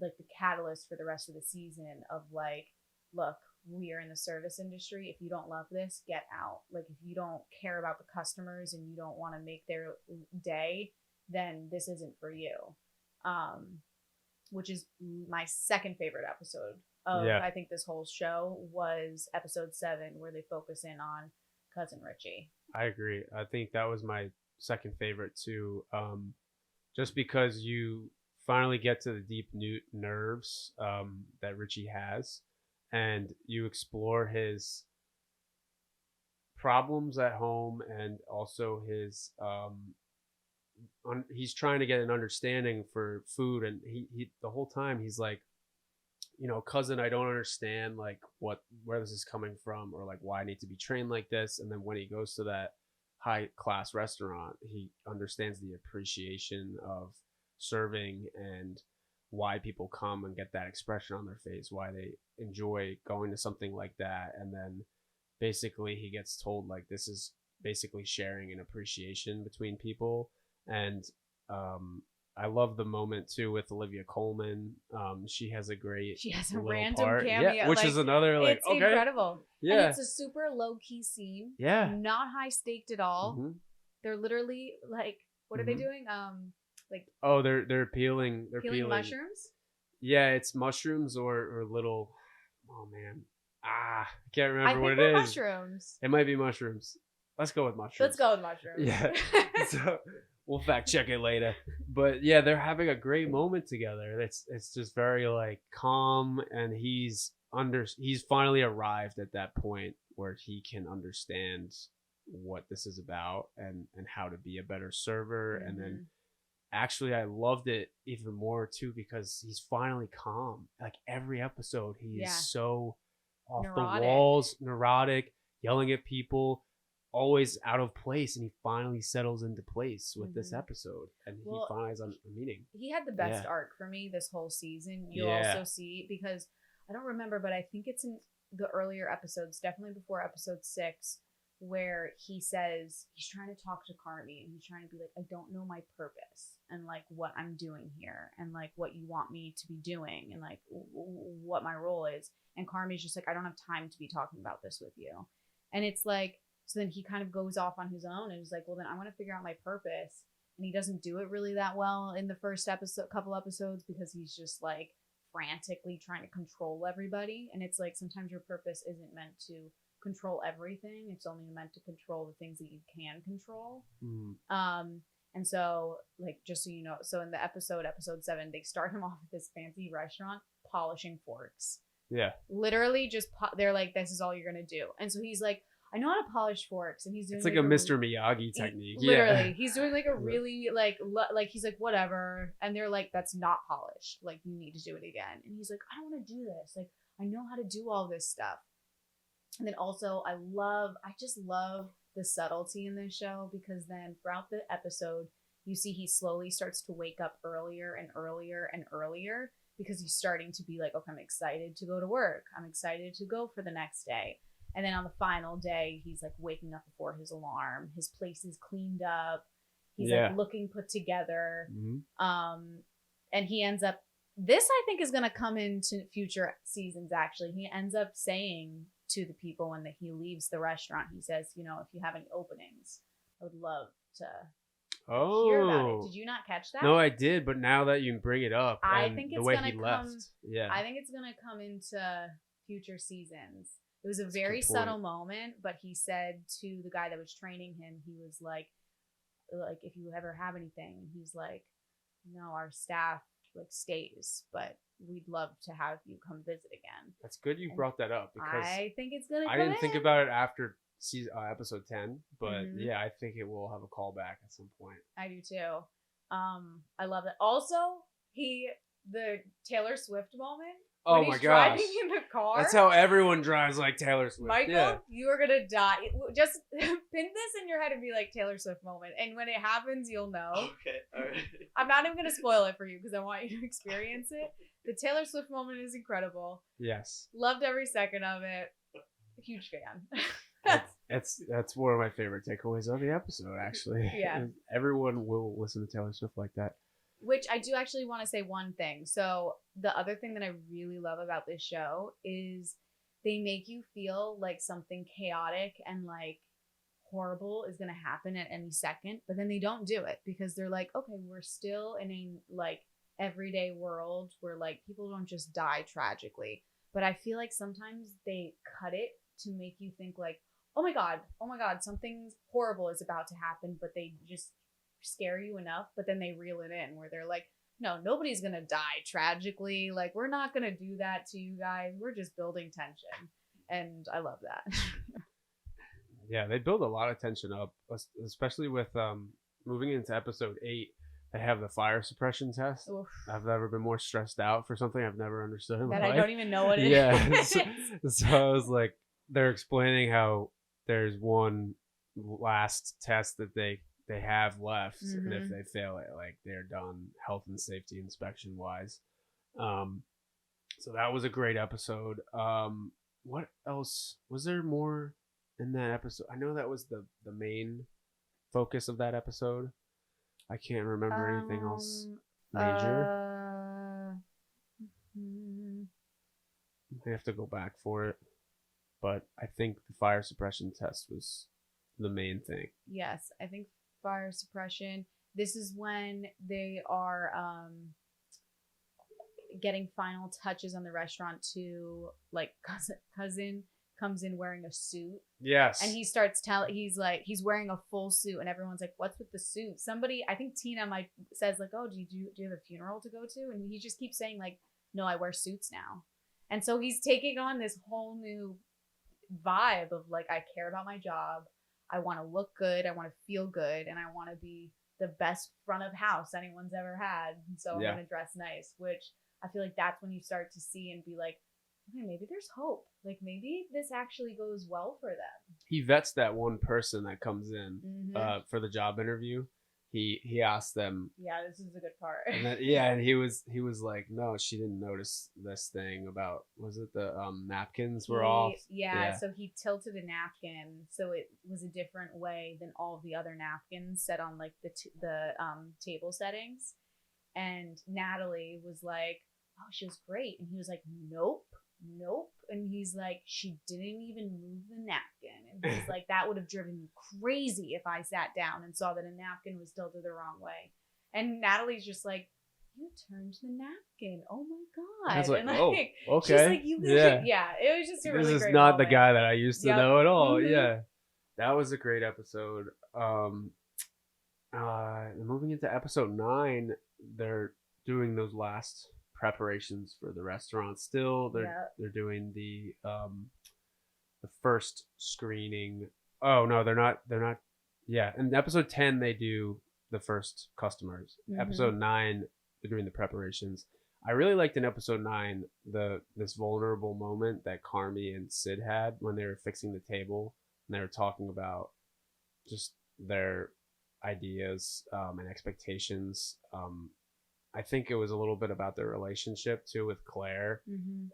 like the catalyst for the rest of the season of like, look, we are in the service industry. If you don't love this, get out. Like, if you don't care about the customers and you don't want to make their day, then this isn't for you. Which is my second favorite episode of, I think, this whole show was episode 7, where they focus in on Cousin Richie. I agree. I think that was my second favorite too. Just because you finally get to the deep nerves that Richie has, and you explore his problems at home, and also his he's trying to get an understanding for food, and he the whole time he's like, cousin, I don't understand like where this is coming from, or like why I need to be trained like this. And then when he goes to that high class restaurant, he understands the appreciation of serving and why people come and get that expression on their face, why they enjoy going to something like that. And then basically he gets told like this is basically sharing an appreciation between people. And I love the moment too with Olivia Colman. She has a random part. cameo, yeah, which is another like, it's okay, incredible. Yeah, and it's a super low key scene. Yeah, not high staked at all. Mm-hmm. They're literally like, what are they doing? Like, oh, they're peeling mushrooms. Yeah, it's mushrooms or little. Oh man, I can't remember what it is. Mushrooms. It might be mushrooms. Let's go with mushrooms. Let's go with mushrooms. Yeah. So we'll fact check it later. But yeah, they're having a great moment together. It's just very like calm, and he's finally arrived at that point where he can understand what this is about and how to be a better server. And then actually I loved it even more too because he's finally calm. Like every episode he's so off the walls, neurotic, yelling at people, always out of place, and he finally settles into place with this episode, and he finally has a meaning. He had the best arc for me this whole season. You'll also see, because I don't remember, but I think it's in the earlier episodes, definitely before episode 6, where he says he's trying to talk to Carmi, and he's trying to be like, I don't know my purpose and like what I'm doing here, and like what you want me to be doing, and like what my role is. And Carmi's just like, I don't have time to be talking about this with you. And it's like, so then he kind of goes off on his own and is like, well, then I want to figure out my purpose. And he doesn't do it really that well in the first couple episodes, because he's just like frantically trying to control everybody. And it's like, sometimes your purpose isn't meant to control everything. It's only meant to control the things that you can control. And so, like, just so you know, so in the episode 7, they start him off at this fancy restaurant polishing forks. Yeah. Literally just, they're like, this is all you're going to do. And so he's like, I know how to polish forks, and he's doing. It's like a Mr. Miyagi technique. Literally, he's doing like a really like he's like, whatever, and they're like, that's not polished. Like, you need to do it again. And he's like, I don't want to do this. Like, I know how to do all this stuff. And then also, I just love the subtlety in this show, because then throughout the episode, you see he slowly starts to wake up earlier and earlier and earlier, because he's starting to be like, okay, I'm excited to go to work. I'm excited to go for the next day. And then on the final day, he's like waking up before his alarm. His place is cleaned up. He's like looking put together. And he ends up, this I think is going to come into future seasons actually. He ends up saying to the people when he leaves the restaurant, he says, if you have any openings, I would love to hear about it. Did you not catch that? No, I did, but now that you bring it up, I think it's going to come. I think it's going to come into future seasons. It was a very subtle moment, but he said to the guy that was training him, he was like, if you ever have anything, he's like, no, our staff like stays, but we'd love to have you come visit again. That's good you brought that up, because I think it's gonna. I didn't think about it after episode 10, but yeah, I think it will have a callback at some point. I do too. I love it. Also, the Taylor Swift moment. Oh my gosh. Driving in the car. That's how everyone drives like Taylor Swift. Michael, you are going to die. Just pin this in your head and be like, Taylor Swift moment. And when it happens, you'll know. Okay, all right. I'm not even going to spoil it for you because I want you to experience it. The Taylor Swift moment is incredible. Yes. Loved every second of it. Huge fan. That's one of my favorite takeaways of the episode, actually. Yeah. Everyone will listen to Taylor Swift like that. Which I do actually want to say one thing. So the other thing that I really love about this show is they make you feel like something chaotic and like horrible is going to happen at any second, but then they don't do it because they're like, okay, we're still in a like everyday world where like people don't just die tragically. But I feel like sometimes they cut it to make you think like, oh my god, something horrible is about to happen, but they just scare you enough, but then they reel it in where they're like, no, nobody's gonna die tragically, like we're not gonna do that to you guys, we're just building tension. And I love that. Yeah, they build a lot of tension up, especially with moving into episode 8. They have the fire suppression test. Oof. I've never been more stressed out for something I've never understood in my life. I don't even know what it is. Yeah, so I was like, they're explaining how there's one last test that they have left, and if they fail it, like they're done health and safety inspection wise. So that was a great episode. What else was there more in that episode? I know that was the main focus of that episode. I can't remember anything else major. I have to go back for it, but I think the fire suppression test was the main thing. Yes, I think fire suppression. This is when they are getting final touches on the restaurant to like cousin comes in wearing a suit. Yes. And he starts he's wearing a full suit and everyone's like, what's with the suit? Somebody, I think Tina says like, oh, do you have a funeral to go to? And he just keeps saying like, no, I wear suits now. And so he's taking on this whole new vibe of like, I care about my job. I want to look good. I want to feel good. And I want to be the best front of house anyone's ever had. And so I'm going to dress nice, which I feel like that's when you start to see and be like, okay, maybe there's hope. Like maybe this actually goes well for them. He vets that one person that comes in for the job interview. He asked them. Yeah, this is a good part. And and he was like, no, she didn't notice this thing about, was it the napkins were off? Yeah, so he tilted a napkin so it was a different way than all of the other napkins set on like the table settings. And Natalie was like, oh, she was great. And he was like, nope. And he's like, she didn't even move the napkin. And he's like, that would have driven me crazy if I sat down and saw that a napkin was tilted the wrong way. And Natalie's just like, you turned the napkin. Oh my god. I was like, oh, okay. She's like, it was just a really great This is not moment. the guy that I used to know at all. Yeah. That was a great episode. Moving into episode 9, they're doing those last preparations for the restaurant. Still, they're doing the first screening. Oh no, they're not. Yeah, in episode 10 they do the first customers. Episode 9 they're doing the preparations. I really liked in episode 9 this vulnerable moment that Carmi and Sid had when they were fixing the table and they were talking about just their ideas and expectations. I think it was a little bit about their relationship too with Claire.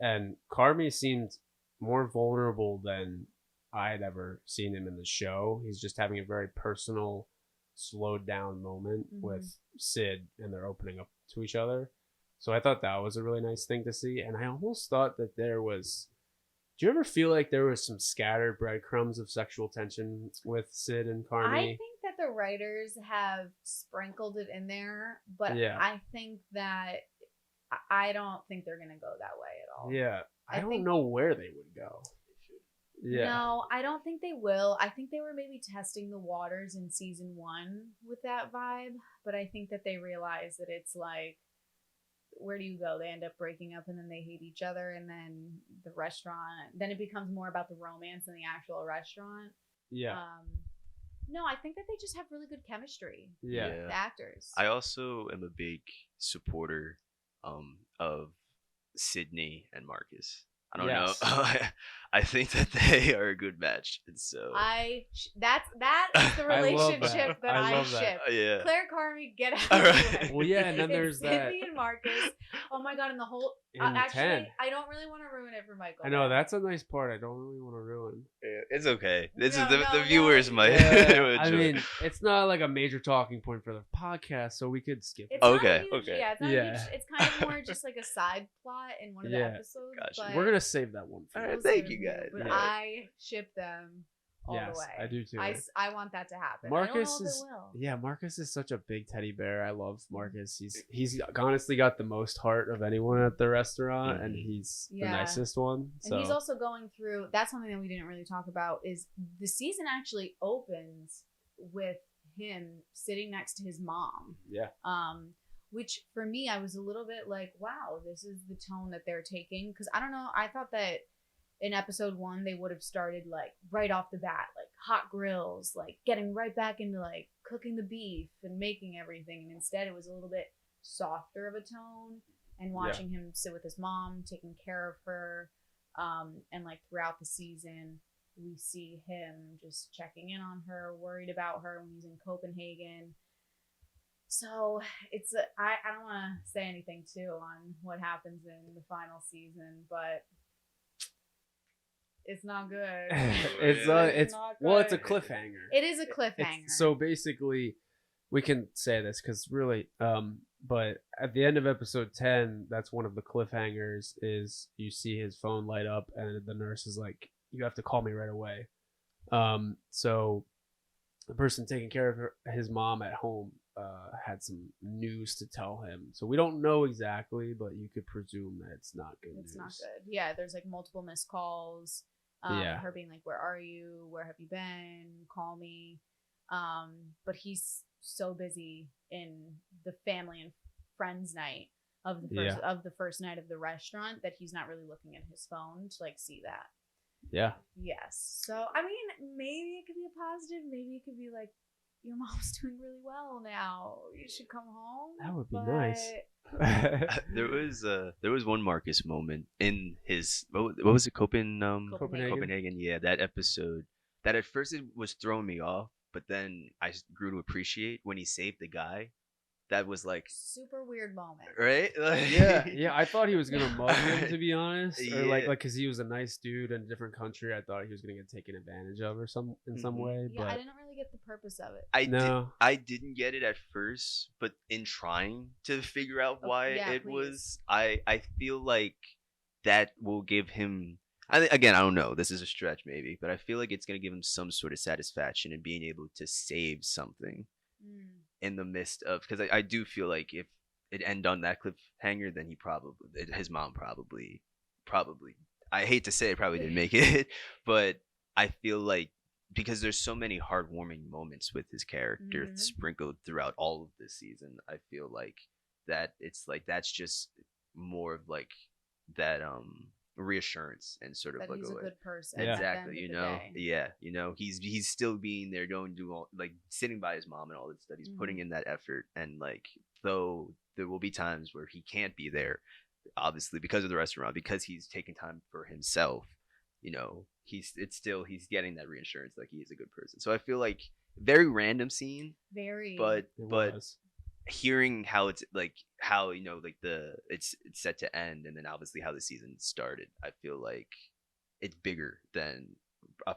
And Carmi seemed more vulnerable than I had ever seen him in the show. He's just having a very personal, slowed down moment with Sid, and they're opening up to each other. So I thought that was a really nice thing to see. And I almost thought that there was, do you ever feel like there was some scattered breadcrumbs of sexual tension with Sid and Carmi? I think that the writers have sprinkled it in there, but I think that I don't think they're going to go that way at all. Yeah. I don't know where they would go. Yeah. No, I don't think they will. I think they were maybe testing the waters in season 1 with that vibe, but I think that they realize that it's like, where do you go? They end up breaking up and then they hate each other, and then the restaurant, then it becomes more about the romance than the actual restaurant. Yeah. No, I think that they just have really good chemistry. Yeah. The actors. I also am a big supporter of Sydney and Marcus. I don't know. I think that they are a good match, and so that is the relationship that I ship. Yeah. Claire, Carmi, get out. All of right. the way. Well, yeah, and then there's that. Sydney and Marcus. Oh my god, and the whole. Actually, 10. I don't really want to ruin it for Michael. I know that's a nice part. I don't really want to ruin. Yeah, it's okay. This is the viewers might. I mean, it's not like a major talking point for the podcast, so we could skip. It's okay. Not huge, Okay. Yeah, it's not huge. It's kind of more just like a side plot in one of the episodes. Gotcha. But We're gonna gonna save that one for All you. right, thank you guys. But Yeah. I ship them all Yes, the way. I do too. I want that to happen. Marcus I don't know is if it will. yeah, Marcus is such a big teddy bear. I love Marcus. He's honestly got the most heart of anyone at the restaurant, and he's the Yeah. nicest one. And So he's also going through. That's something that we didn't really talk about. Is the season actually opens with him sitting next to his mom. yeah, Which for me, I was a little bit like, wow, this is the tone that they're taking. Because I don't know, I thought that in episode 1 they would have started like right off the bat, like hot grills, like getting right back into like cooking the beef and making everything. And instead, it was a little bit softer of a tone. And watching him sit with his mom, taking care of her, and like throughout the season, we see him just checking in on her, worried about her when he's in Copenhagen. So it's I don't want to say anything too on what happens in the final season, but it's not good. it's not well, it's a good. cliffhanger. It is a cliffhanger. So basically, we can say this because really, but at the end of episode 10, that's one of the cliffhangers. Is you see his phone light up, and the nurse is like, "You have to call me right away." So the person taking care of his mom at home had some news to tell him. So we don't know exactly, but you could presume that it's not good It's news. not good. Yeah, there's like multiple missed calls. Yeah. Her being like, "Where are you? Where have you been? Call me." But he's so busy in the family and friends night of the first night of the restaurant that he's not really looking at his phone to like see that. Yeah. Yes. So I mean, maybe it could be a positive. Maybe it could be like, your mom's doing really well now. You should come home. That would be nice. There was one Marcus moment in his what was it Copenhagen. Yeah, that episode that at first it was throwing me off, but then I grew to appreciate when he saved the guy. That was like Super weird moment. right. yeah. I thought he was gonna mug him, to be honest, or like Yeah. because he was a nice dude in a different country. I thought he was gonna get taken advantage of or some way. Yeah, But I didn't really get the purpose of it. I didn't get it at first, but in trying to figure out why yeah, it please. was, I feel like that will give him. Again, I don't know. This is a stretch, maybe, but I feel like it's gonna give him some sort of satisfaction in being able to save something in the midst of, because I do feel like if it end on that cliffhanger, then his mom probably, I hate to say it, probably didn't make it, but I feel like because there's so many heartwarming moments with his character sprinkled throughout all of this season, I feel like that it's like that's just more of like that reassurance and sort of That like he's a good person. Yeah. exactly, he's still being there, don't do all like sitting by his mom and all that stuff. He's putting in that effort, and like though there will be times where he can't be there, obviously because of the restaurant, because he's taking time for himself, he's getting that reassurance like he is a good person. So I feel like very random scene, Very. but it but was. hearing how it's like how it's set to end, and then obviously how the season started, I feel like it's bigger than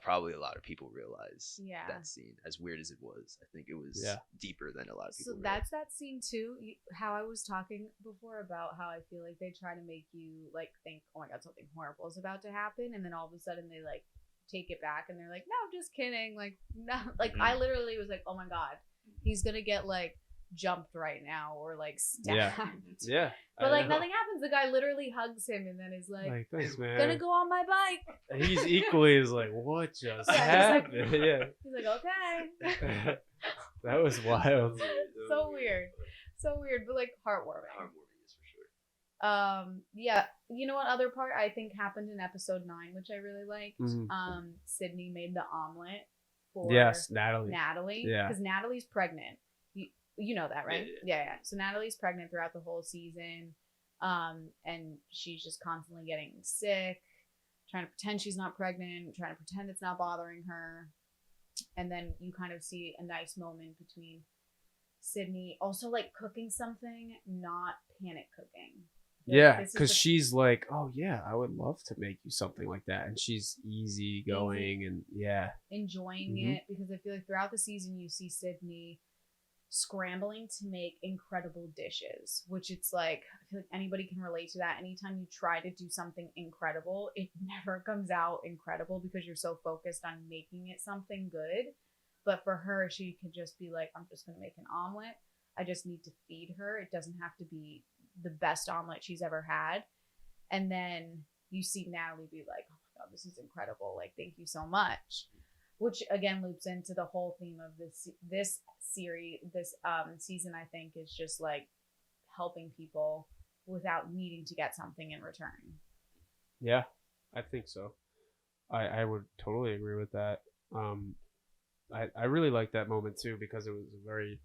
probably a lot of people realize. Yeah. That scene, as weird as it was, I think it was deeper than a lot of people So realize. that's that scene too. How I was talking before about how I feel like they try to make you like think, oh my god, something horrible is about to happen, and then all of a sudden they like take it back and they're like, no, just kidding. Like no, like I literally was like, oh my god, he's gonna get like jumped right now or like stabbed. Yeah. But like nothing happens. The guy literally hugs him and then is like thanks, man. gonna go on my bike. He's equally as like, what just Yeah, happened? He's like, okay. That was wild. So weird. So weird, but like heartwarming. Heartwarming is for sure. Yeah. You know what other part I think happened in episode 9, which I really liked? Sydney made the omelet for Natalie. Yeah. Because Natalie's pregnant. You know that, right? Yeah. So Natalie's pregnant throughout the whole season. And she's just constantly getting sick, trying to pretend she's not pregnant, trying to pretend it's not bothering her. And then you kind of see a nice moment between Sydney also like cooking something, not panic cooking. Yeah, because she's like, oh yeah, I would love to make you something like that, and she's easy going and enjoying it, because I feel like throughout the season you see Sydney scrambling to make incredible dishes, which it's like, I feel like anybody can relate to that. Anytime you try to do something incredible, it never comes out incredible because you're so focused on making it something good. But for her, she could just be like, I'm just going to make an omelet. I just need to feed her. It doesn't have to be the best omelet she's ever had. And then you see Natalie be like, oh my God, this is incredible. Like, thank you so much. Which again loops into the whole theme of this series, this season, I think, is just like helping people without needing to get something in return. Yeah, I think so. I would totally agree with that. I really like that moment too because it was a very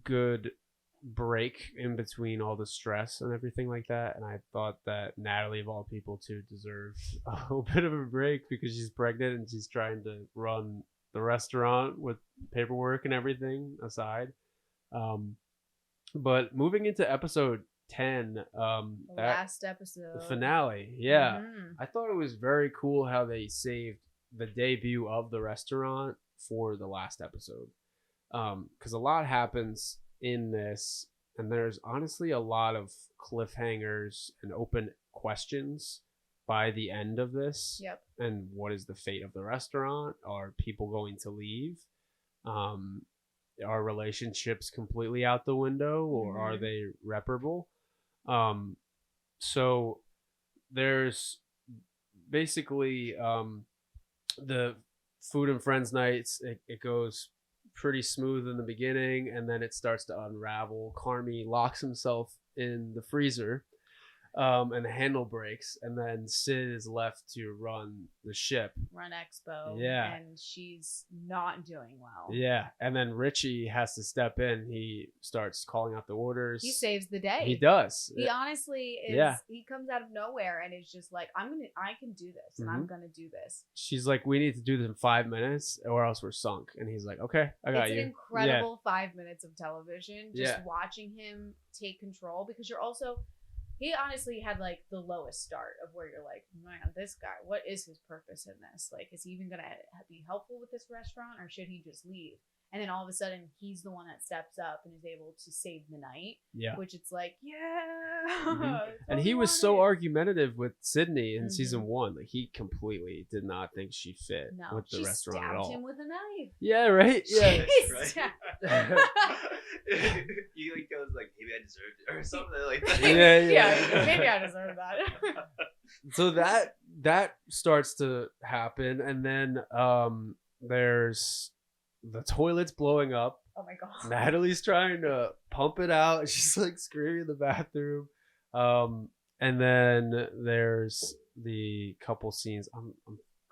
good break in between all the stress and everything like that, and I thought that Natalie of all people too deserved a little bit of a break because she's pregnant and she's trying to run the restaurant with paperwork and everything aside. But moving into episode 10, Last episode, the finale, I thought it was very cool how they saved the debut of the restaurant for the last episode, because a lot happens in this, and there's honestly a lot of cliffhangers and open questions by the end of this. Yep. And what is the fate of the restaurant? Are people going to leave? Are relationships completely out the window, or are they reparable? So there's basically the food and friends nights. It goes pretty smooth in the beginning, and then it starts to unravel. Carmi locks himself in the freezer, and the handle breaks, and then Sid is left to run the ship, run Expo, and she's not doing well. And then Richie has to step in. He starts calling out the orders. He saves the day. He does. He honestly is. He comes out of nowhere and is just like, I can do this, and I'm gonna do this. She's like, we need to do this in 5 minutes or else we're sunk. And he's like, okay, I got you. It's an incredible 5 minutes of television, just watching him take control, because you're also, he honestly had like the lowest start of where you're like, man, this guy, what is his purpose in this? Like, is he even going to be helpful with this restaurant, or should he just leave? And then all of a sudden he's the one that steps up and is able to save the night. Which it's like, And he was so argumentative with Sydney in season 1. Like, he completely did not think she fit with the restaurant at all. She stabbed him with a knife. Yeah, right? Yeah. He like goes like, maybe I deserved it or something like that. Maybe I deserve that. So that starts to happen, and then there's the toilet's blowing up. Oh my God. Natalie's trying to pump it out. She's like screaming in the bathroom. And then there's the couple scenes. I'm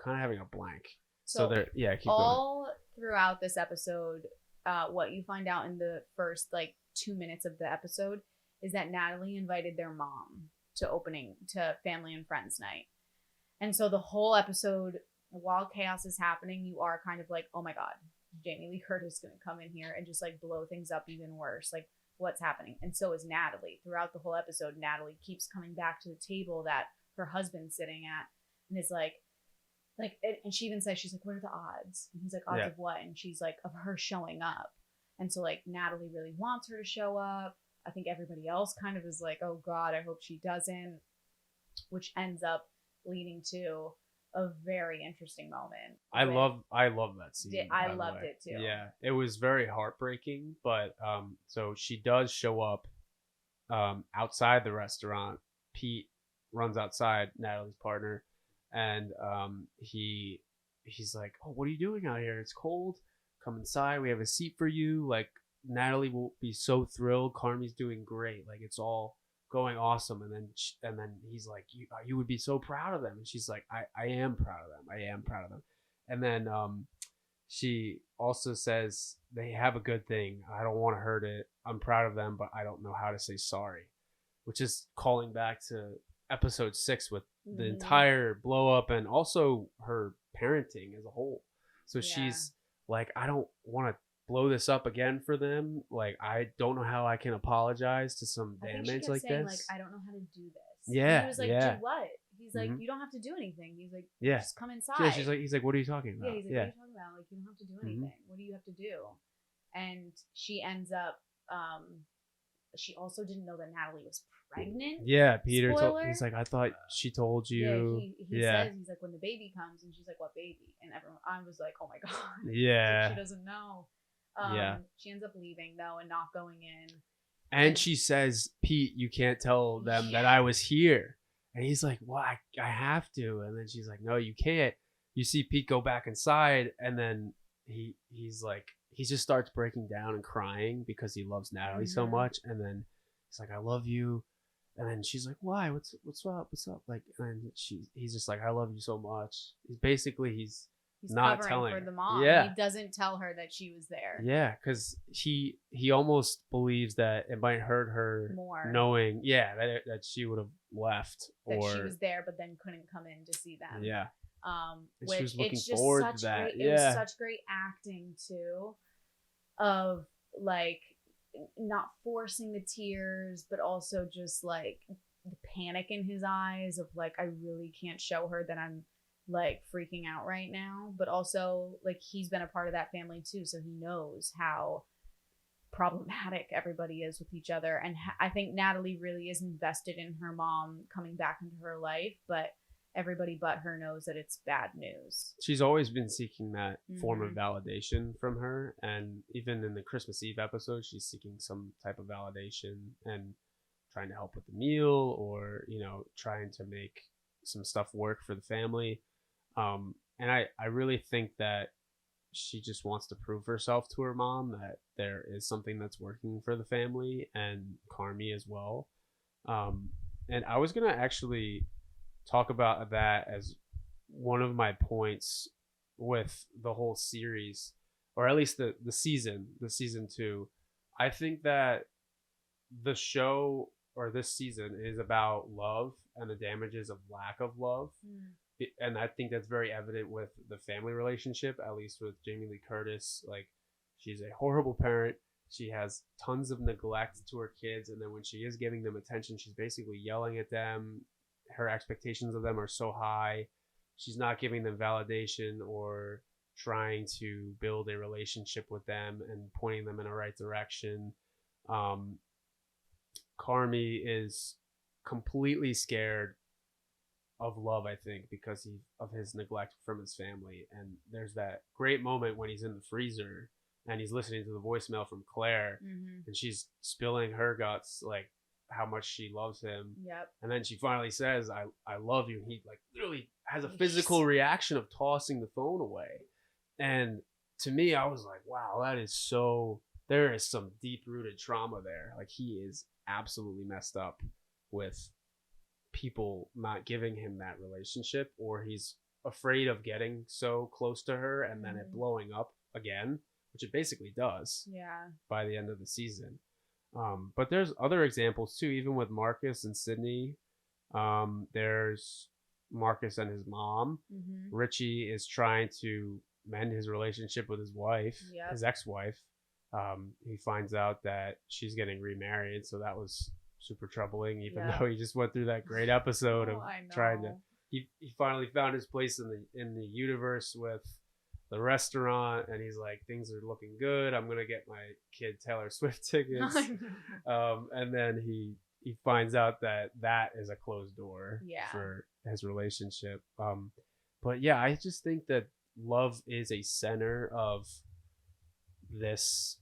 kind of having a blank. So there, keep all going. Throughout this episode, what you find out in the first like 2 minutes of the episode is that Natalie invited their mom to family and friends night. And so the whole episode, while chaos is happening, you are kind of like, oh my God, Jamie Lee Curtis is going to come in here and just like blow things up even worse. Like, what's happening? And so is Natalie. Throughout the whole episode, Natalie keeps coming back to the table that her husband's sitting at, and is like, and she even says, she's like, what are the odds? And he's like, odds of what? And she's like, of her showing up. And so like Natalie really wants her to show up. I think everybody else kind of is like, oh God, I hope she doesn't, which ends up leading to a very interesting moment. I love that scene. I loved it too. Yeah, it was very heartbreaking, but so she does show up outside the restaurant. Pete runs outside, Natalie's partner, and he's like, oh, what are you doing out here? It's cold. Come inside. We have a seat for you. Like, Natalie will be so thrilled. Carmi's doing great. Like, it's all going awesome. And then he's like, you would be so proud of them. And she's like, I am proud of them. I am proud of them. And then she also says, they have a good thing. I don't want to hurt it. I'm proud of them, but I don't know how to say sorry, which is calling back to episode 6 with the entire blow up and also her parenting as a whole. So she's like, I don't want to blow this up again for them. Like, I don't know how I can apologize to some damage like saying, this. Like, I don't know how to do this. Yeah. And he was like, do what? He's like, you don't have to do anything. He's like, just come inside. Yeah, he's like, what are you talking about? Yeah, he's like, what are you talking about? Like, you don't have to do anything. What do you have to do? and she ends up she also didn't know that Natalie was pregnant. Yeah, Peter Spoiler. he's like, I thought she told Yeah, you. he says, he's like, when the baby comes, and she's like, what baby? And I was like, oh my god. Yeah. Like, she doesn't know. Yeah. She ends up leaving though and not going in. And she says, Pete, you can't tell them that I was here. And he's like, well, I have to. And then she's like, no, you can't. You see Pete go back inside, and then he's like, he just starts breaking down and crying because he loves Natalie so much. And then he's like, I love you. And then she's like, why? What's up? What's up? Like, and he's just like, I love you so much. He's not covering telling for her. the mom. Yeah. He doesn't tell her that she was there. Yeah, because he almost believes that it might hurt her more, knowing, that she would have left, that or she was there but then couldn't come in to see them. Yeah. Which she was looking it's just forward such to that. great. Yeah. It was such great acting too, of like not forcing the tears, but also just like the panic in his eyes of like, I really can't show her that I'm like freaking out right now, but also like he's been a part of that family too, so he knows how problematic everybody is with each other. And I think Natalie really is invested in her mom coming back into her life, but everybody but her knows that it's bad news. She's always been seeking that form of validation from her, and even in the Christmas Eve episode, she's seeking some type of validation and trying to help with the meal, or trying to make some stuff work for the family. And I really think that she just wants to prove herself to her mom that there is something that's working for the family, and Carmi as well. And I was going to actually talk about that as one of my points with the whole series, or at least the season 2. I think that the show, or this season, is about love and the damages of lack of love. And I think that's very evident with the family relationship, at least with Jamie Lee Curtis. Like, she's a horrible parent. She has tons of neglect to her kids, and then when she is giving them attention, she's basically yelling at them. Her expectations of them are so high. She's not giving them validation or trying to build a relationship with them and pointing them in the right direction. Carmi is completely scared of love, I think, because of his neglect from his family. And there's that great moment when he's in the freezer and he's listening to the voicemail from Claire, and she's spilling her guts, like how much she loves him. Yep. And then she finally says, I love you. And he like literally has a physical reaction of tossing the phone away. And to me, I was like, wow, that is so, there is some deep rooted trauma there. Like, he is absolutely messed up with people not giving him that relationship, or he's afraid of getting so close to her and then it blowing up again, which it basically does by the end of the season. But there's other examples too, even with Marcus and Sydney. There's Marcus and his mom. Richie is trying to mend his relationship with his wife, his ex-wife. He finds out that she's getting remarried, so that was super troubling, even though he just went through that great episode of trying to, he finally found his place in the universe with the restaurant, and he's like, things are looking good, I'm gonna get my kid Taylor Swift tickets. And then he finds out that is a closed door for his relationship. But yeah, I just think that love is a center of this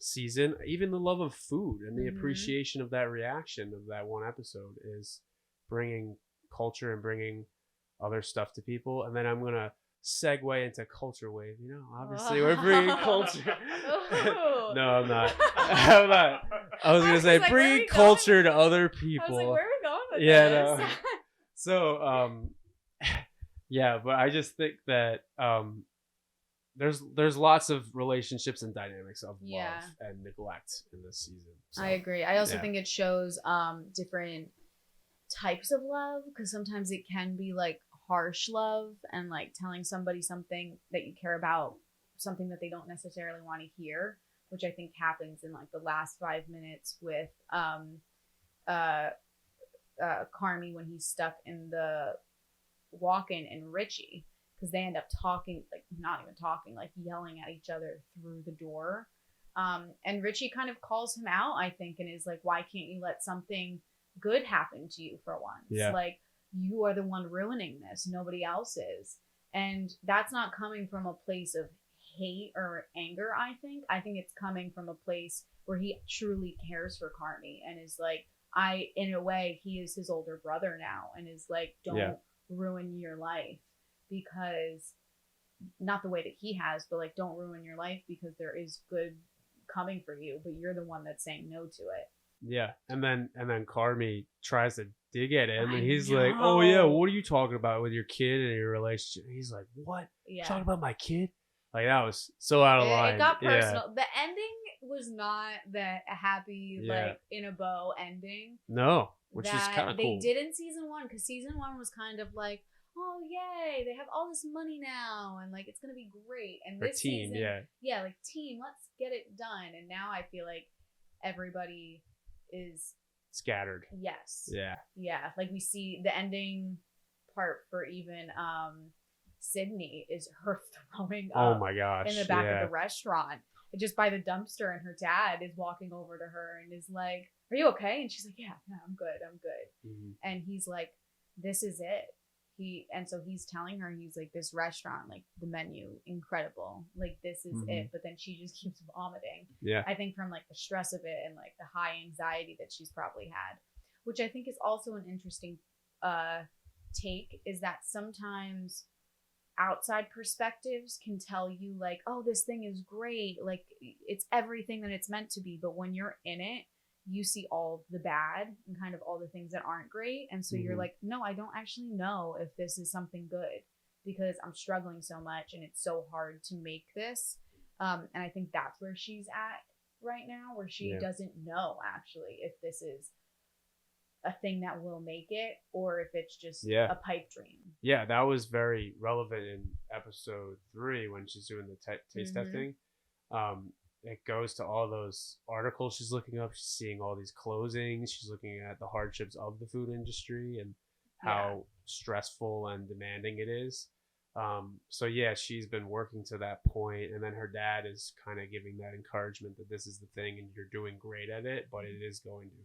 season. Even the love of food and the appreciation of that reaction of that one episode is bringing culture and bringing other stuff to people. And then I'm gonna segue into culture wave. Obviously we're bringing culture. No, I'm not. I'm not. I was gonna say like, bringing culture to other people. I was like, where are we going with this? No. So but I just think that there's lots of relationships and dynamics of love and neglect in this season. So, I agree. I also think it shows different types of love, because sometimes it can be like harsh love and like telling somebody something that you care about, something that they don't necessarily want to hear, which I think happens in like the last 5 minutes with Carmi when he's stuck in the walk-in and Richie, because they end up talking, like not even talking, like yelling at each other through the door. And Richie kind of calls him out, I think, and is like, why can't you let something good happen to you for once? Yeah. Like, you are the one ruining this. Nobody else is. And that's not coming from a place of hate or anger, I think. I think it's coming from a place where he truly cares for Carmi and is like, in a way, he is his older brother now and is like, don't ruin your life because, not the way that he has, but like, don't ruin your life because there is good coming for you, but you're the one that's saying no to it. Yeah, and then Carmi tries to dig at him, I and he's know. like, "Oh yeah, what are you talking about with your kid and your relationship?" He's like, "What? Yeah. Talking about my kid?" Like that was so out of line. It got Yeah. personal. The ending was not a happy, like in a bow ending. No, which is kind of cool. They did in season 1, because season 1 was kind of like, oh yay, they have all this money now, and like it's gonna be great. And this season, like team, let's get it done. And now I feel like everybody is scattered. Yes. Yeah. Like we see the ending part for even Sydney is her throwing up. Oh my gosh. In the back of the restaurant, just by the dumpster, and her dad is walking over to her and is like, "Are you okay?" And she's like, "Yeah, I'm good." Mm-hmm. And he's like, "This is it." So he's telling her, he's like, "This restaurant, like the menu, incredible. Like this is it." But then she just keeps vomiting. Yeah. I think from like the stress of it and like the high anxiety that she's probably had, which I think is also an interesting take, is that sometimes outside perspectives can tell you like, oh, this thing is great, like it's everything that it's meant to be, but when you're in it, you see all the bad and kind of all the things that aren't great, and so you're like, no, I don't actually know if this is something good because I'm struggling so much and it's so hard to make this, and I think that's where she's at right now, where she doesn't know actually if this is a thing that will make it or if it's just a pipe dream. Yeah, that was very relevant in episode 3 when she's doing the taste testing. It goes to all those articles she's looking up. She's seeing all these closings. She's looking at the hardships of the food industry and how stressful and demanding it is. So yeah, she's been working to that point, and then her dad is kind of giving that encouragement that this is the thing and you're doing great at it, but it is going to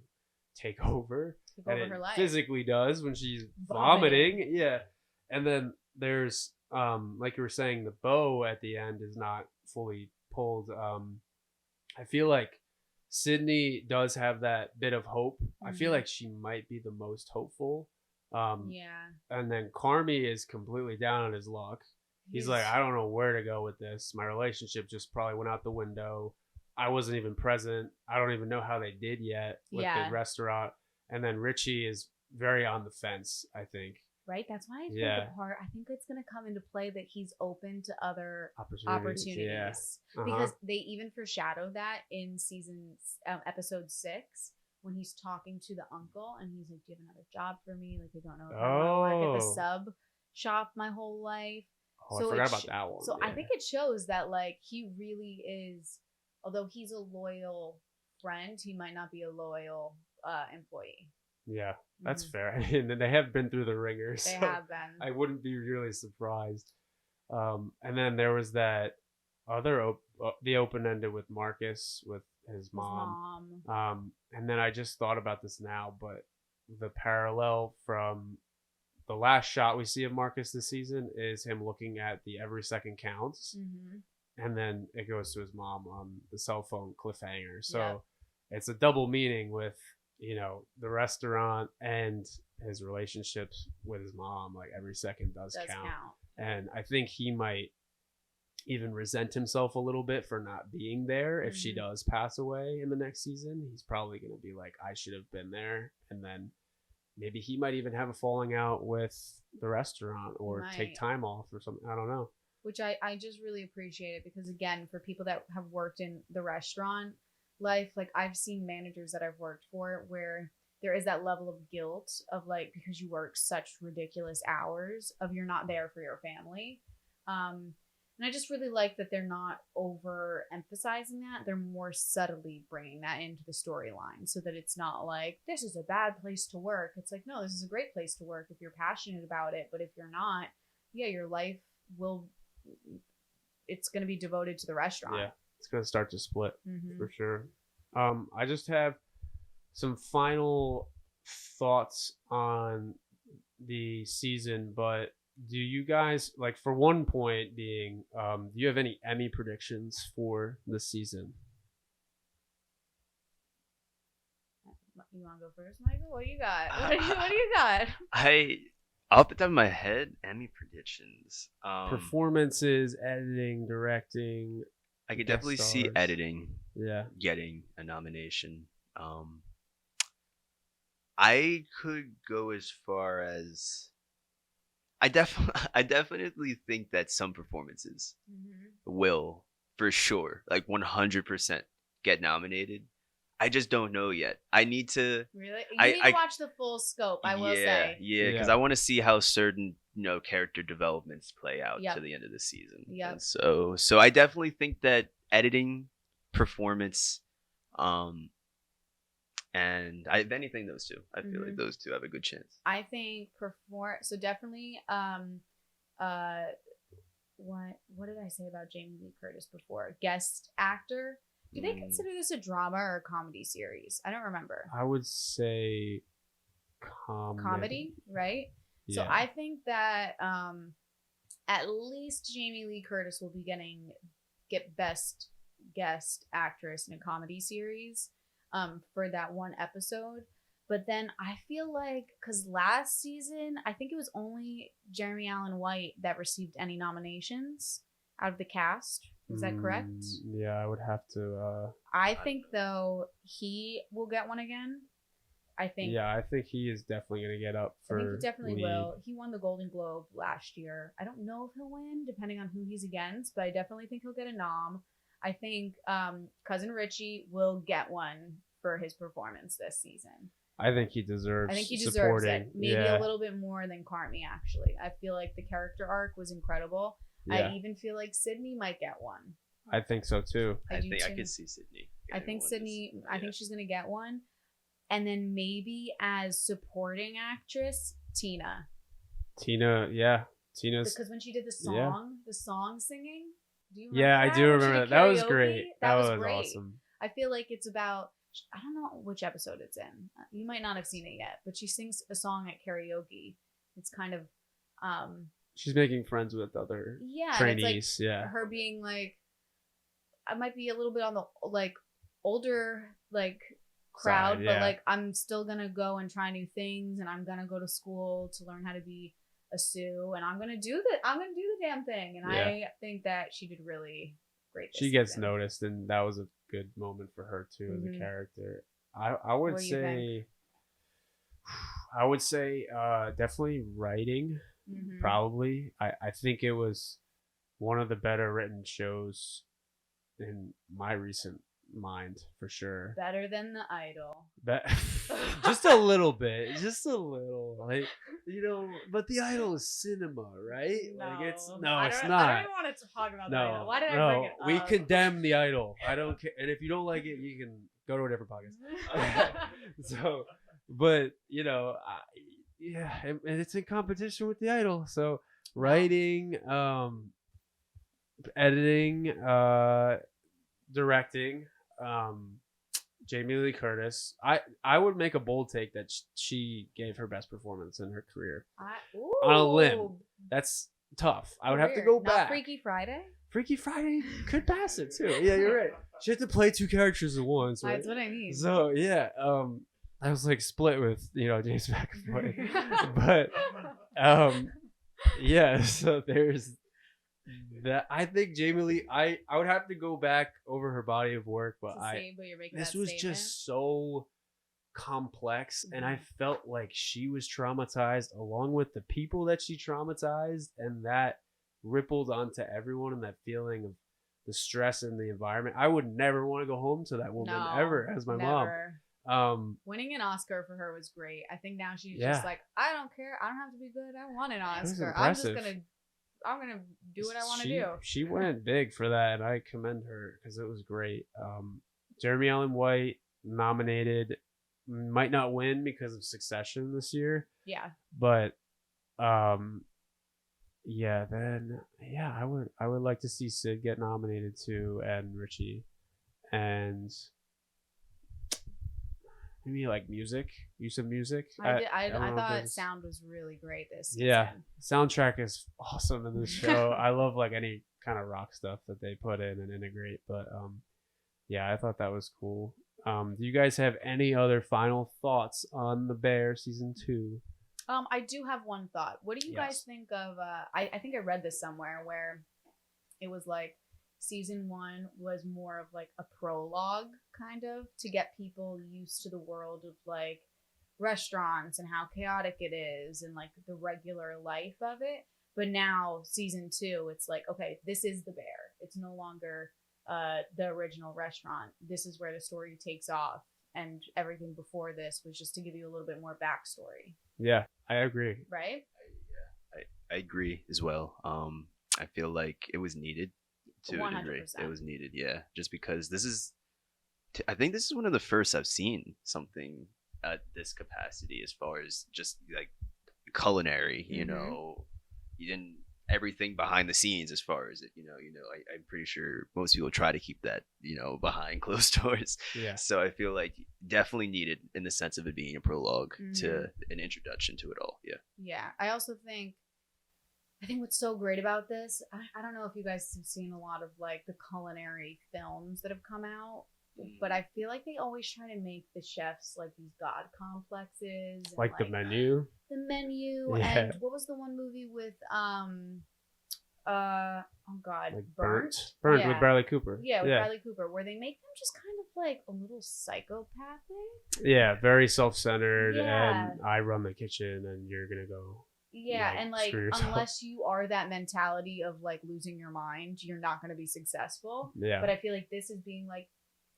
take over her life. Physically does when she's vomiting. Yeah. And then there's like you were saying, the bow at the end is not fully pulled. I feel like Sydney does have that bit of hope. I feel like she might be the most hopeful. And then Carmi is completely down on his luck. He's like, I don't know where to go with this. My relationship just probably went out the window. I wasn't even present. I don't even know how they did yet with the restaurant. And then Richie is very on the fence, I think. Right? That's why I think the part, I think it's going to come into play that he's open to other opportunities. Because they even foreshadow that in episode 6 when he's talking to the uncle and he's like, "Do you have another job for me? Like, I don't know if I want to work at the sub shop my whole life." Oh, so I forgot about that one. So I think it shows that like he really is, although he's a loyal friend, he might not be a loyal employee. Yeah, that's fair. And they have been through the ringers. They have been. I wouldn't be really surprised. And then there was that other the open ended with Marcus with his mom. And then I just thought about this now, but the parallel from the last shot we see of Marcus this season is him looking at the every second counts. And then it goes to his mom on the cell phone cliffhanger. So it's a double meaning with, you know, the restaurant and his relationships with his mom. Like every second does count. And I think he might even resent himself a little bit for not being there. If she does pass away in the next season, he's probably going to be like, I should have been there. And then maybe he might even have a falling out with the restaurant or take time off or something. I don't know. Which I just really appreciate it, because again, for people that have worked in the restaurant life, like I've seen managers that I've worked for where there is that level of guilt of like, because you work such ridiculous hours, of you're not there for your family. And I just really like that they're not over emphasizing that. They're more subtly bringing that into the storyline so that it's not like, this is a bad place to work. It's like, no, this is a great place to work if you're passionate about it. But if you're not, your life it's going to be devoted to the restaurant. it's gonna start to split Mhm. for sure. I just have some final thoughts on the season, but do you guys like for one point being do you have any Emmy predictions for the season? You want to go first, Michael? What do you got? What do you got? I off the top of my head, Emmy predictions. Performances, editing, directing. I could guest definitely see stars. editing Yeah. getting a nomination. I could go as far as I definitely think that some performances will for sure, like 100% get nominated. I just don't know yet. I need to Really? You I need I to watch the full scope, I will yeah, say. yeah, because Yeah. I want to see how certain character developments play out Yep. to the end of the season. Yep. And so I definitely think that editing, performance, and if anything, those two. I feel like those two have a good chance. I think so definitely what did I say about Jamie Lee Curtis before? Guest actor. Do they consider this a drama or a comedy series? I don't remember. I would say Comedy, right? Yeah. So I think that at least Jamie Lee Curtis will be get best guest actress in a comedy series for that one episode. But then I feel like, because last season, I think it was only Jeremy Allen White that received any nominations out of the cast. Is that correct? Yeah, I would have to. I think, though, he will get one again. I think. Yeah, I think he is definitely going to get up for I think he definitely lead. will. He won the Golden Globe last year. I don't know if he'll win, depending on who he's against, but I definitely think he'll get a nom. I think Cousin Richie will get one for his performance this season. I think he deserves. I think he deserves supporting. it. Maybe a little bit more than Cartney, actually. I feel like the character arc was incredible. Yeah. I even feel like Sydney might get one. I think so too. I do think I too. could see Sydney. I think Sydney. I think she's gonna get one, and then maybe as supporting actress, Tina. Yeah, Tina's. Because when she did the song singing. Do you remember Yeah, I that? do When she remember did that. That was karaoke? great. That was great. awesome. I feel like it's about. I don't know which episode it's in. You might not have seen it yet, but she sings a song at karaoke. It's kind of. She's making friends with other trainees. Like her being like, I might be a little bit on the like older like crowd, Side, but like I'm still gonna go and try new things, and I'm gonna go to school to learn how to be a Sue, and I'm gonna do the damn thing, and I think that she did really great. She gets noticed, and that was a good moment for her too as a character. I would say, definitely writing. Probably. I think it was one of the better written shows in my recent mind, for sure. Better than The Idol. Just a little bit. Just a little. Like, but The Idol is cinema, right? No, like it's I not. don't even want to talk about The Idol. Why did I bring it up? We condemn The Idol. I don't care. And if you don't like it, you can go to a different podcast. So, but yeah, and it's in competition with The Idol. So writing, editing, directing, Jamie Lee Curtis. I would make a bold take that she gave her best performance in her career. On a limb. That's tough. I would have to go back. Freaky Friday? Freaky Friday could pass it too. Yeah, you're right. She had to play two characters at once. Right? That's what I need. So yeah, I was like split with James McAvoy, but yeah. So there's that. I think Jamie Lee. I would have to go back over her body of work, but this was just so complex, and I felt like she was traumatized along with the people that she traumatized, and that rippled onto everyone, and that feeling of the stress in the environment. I would never want to go home to that woman ever as my mom. Winning an Oscar for her was great. I think now she's just like, I don't care. I don't have to be good. I want an Oscar. I'm gonna do what I want to do. She went big for that, and I commend her because it was great. Jeremy Allen White nominated, might not win because of Succession this year. Yeah, but then I would like to see Sid get nominated too, and Richie, and maybe like use of music. I don't know if thought there's- sound was really great this season. Yeah, soundtrack is awesome in this show. I love like any kind of rock stuff that they put in and integrate. But yeah, I thought that was cool. Do you guys have any other final thoughts on The Bear season 2? I do have one thought. What do you guys Yes. think of? I think I read this somewhere where it was like season 1 was more of like a prologue, kind of, to get people used to the world of like restaurants and how chaotic it is and like the regular life of it. But now season 2, it's like, okay, this is the bear. It's no longer the original restaurant. This is where the story takes off, and everything before this was just to give you a little bit more backstory. Yeah, I agree. Right? I agree as well. I feel like it was needed to a degree. 100%. It was needed, yeah. Just because I think this is one of the first I've seen something at this capacity as far as just like culinary. You Mhm. know, you didn't everything behind the scenes as far as it. I'm pretty sure most people try to keep that behind closed doors. Yeah, So I feel like definitely needed in the sense of it being a prologue to Mhm. an introduction to it all. Yeah. Yeah. I also think what's so great about this, I don't know if you guys have seen a lot of like the culinary films that have come out, but I feel like they always try to make the chefs like these god complexes. And, like the menu. The menu. Yeah. And what was the one movie with oh god, Like Burnt? burnt Yeah. with Bradley Cooper. Yeah, with Bradley Cooper, where they make them just kind of like a little psychopathic. Yeah, very self-centered, Yeah. and I run the kitchen, and you're gonna go. Yeah, Like, and like screw yourself. unless you are that mentality of like losing your mind, you're not going to be successful. Yeah, But I feel like this is being like,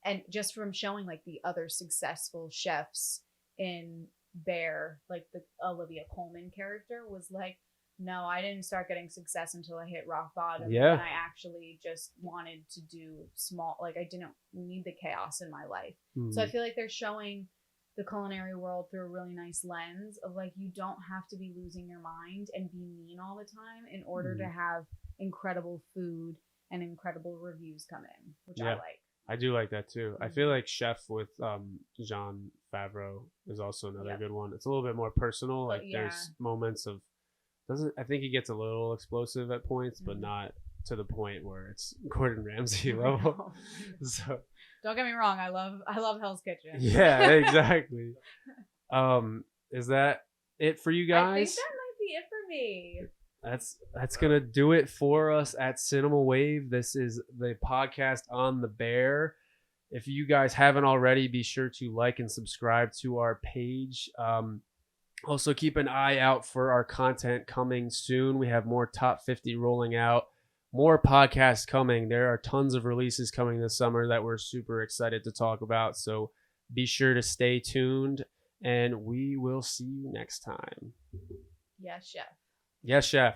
and just from showing like the other successful chefs in Bear, like the Olivia Colman character was like, no, I didn't start getting success until I hit rock bottom. Yeah. And I actually just wanted to do small, like I didn't need the chaos in my life. So I Mhm. feel like they're showing the culinary world through a really nice lens of like, you don't have to be losing your mind and be mean all the time in order to have incredible food and incredible reviews come in, which I Yeah. like. I do like that too. I feel like Chef with Jean Favreau is also another Yep. good one. It's a little bit more personal. But Like there's moments of I think he gets a little explosive at points, but Mhm. not to the point where it's Gordon Ramsay level. So Don't get me wrong, I love Hell's Kitchen. yeah, exactly. Is that it for you I think guys? that might be it for me. That's gonna do it for us at Cinema Wave. This is the podcast on the Bear. If you guys haven't already, be sure to like and subscribe to our page. Also, keep an eye out for our content coming soon. We have more top 50 rolling out, more podcasts coming. There are tons of releases coming this summer that we're super excited to talk about. So be sure to stay tuned, and we will see you next time. Yes, chef. Yes, chef.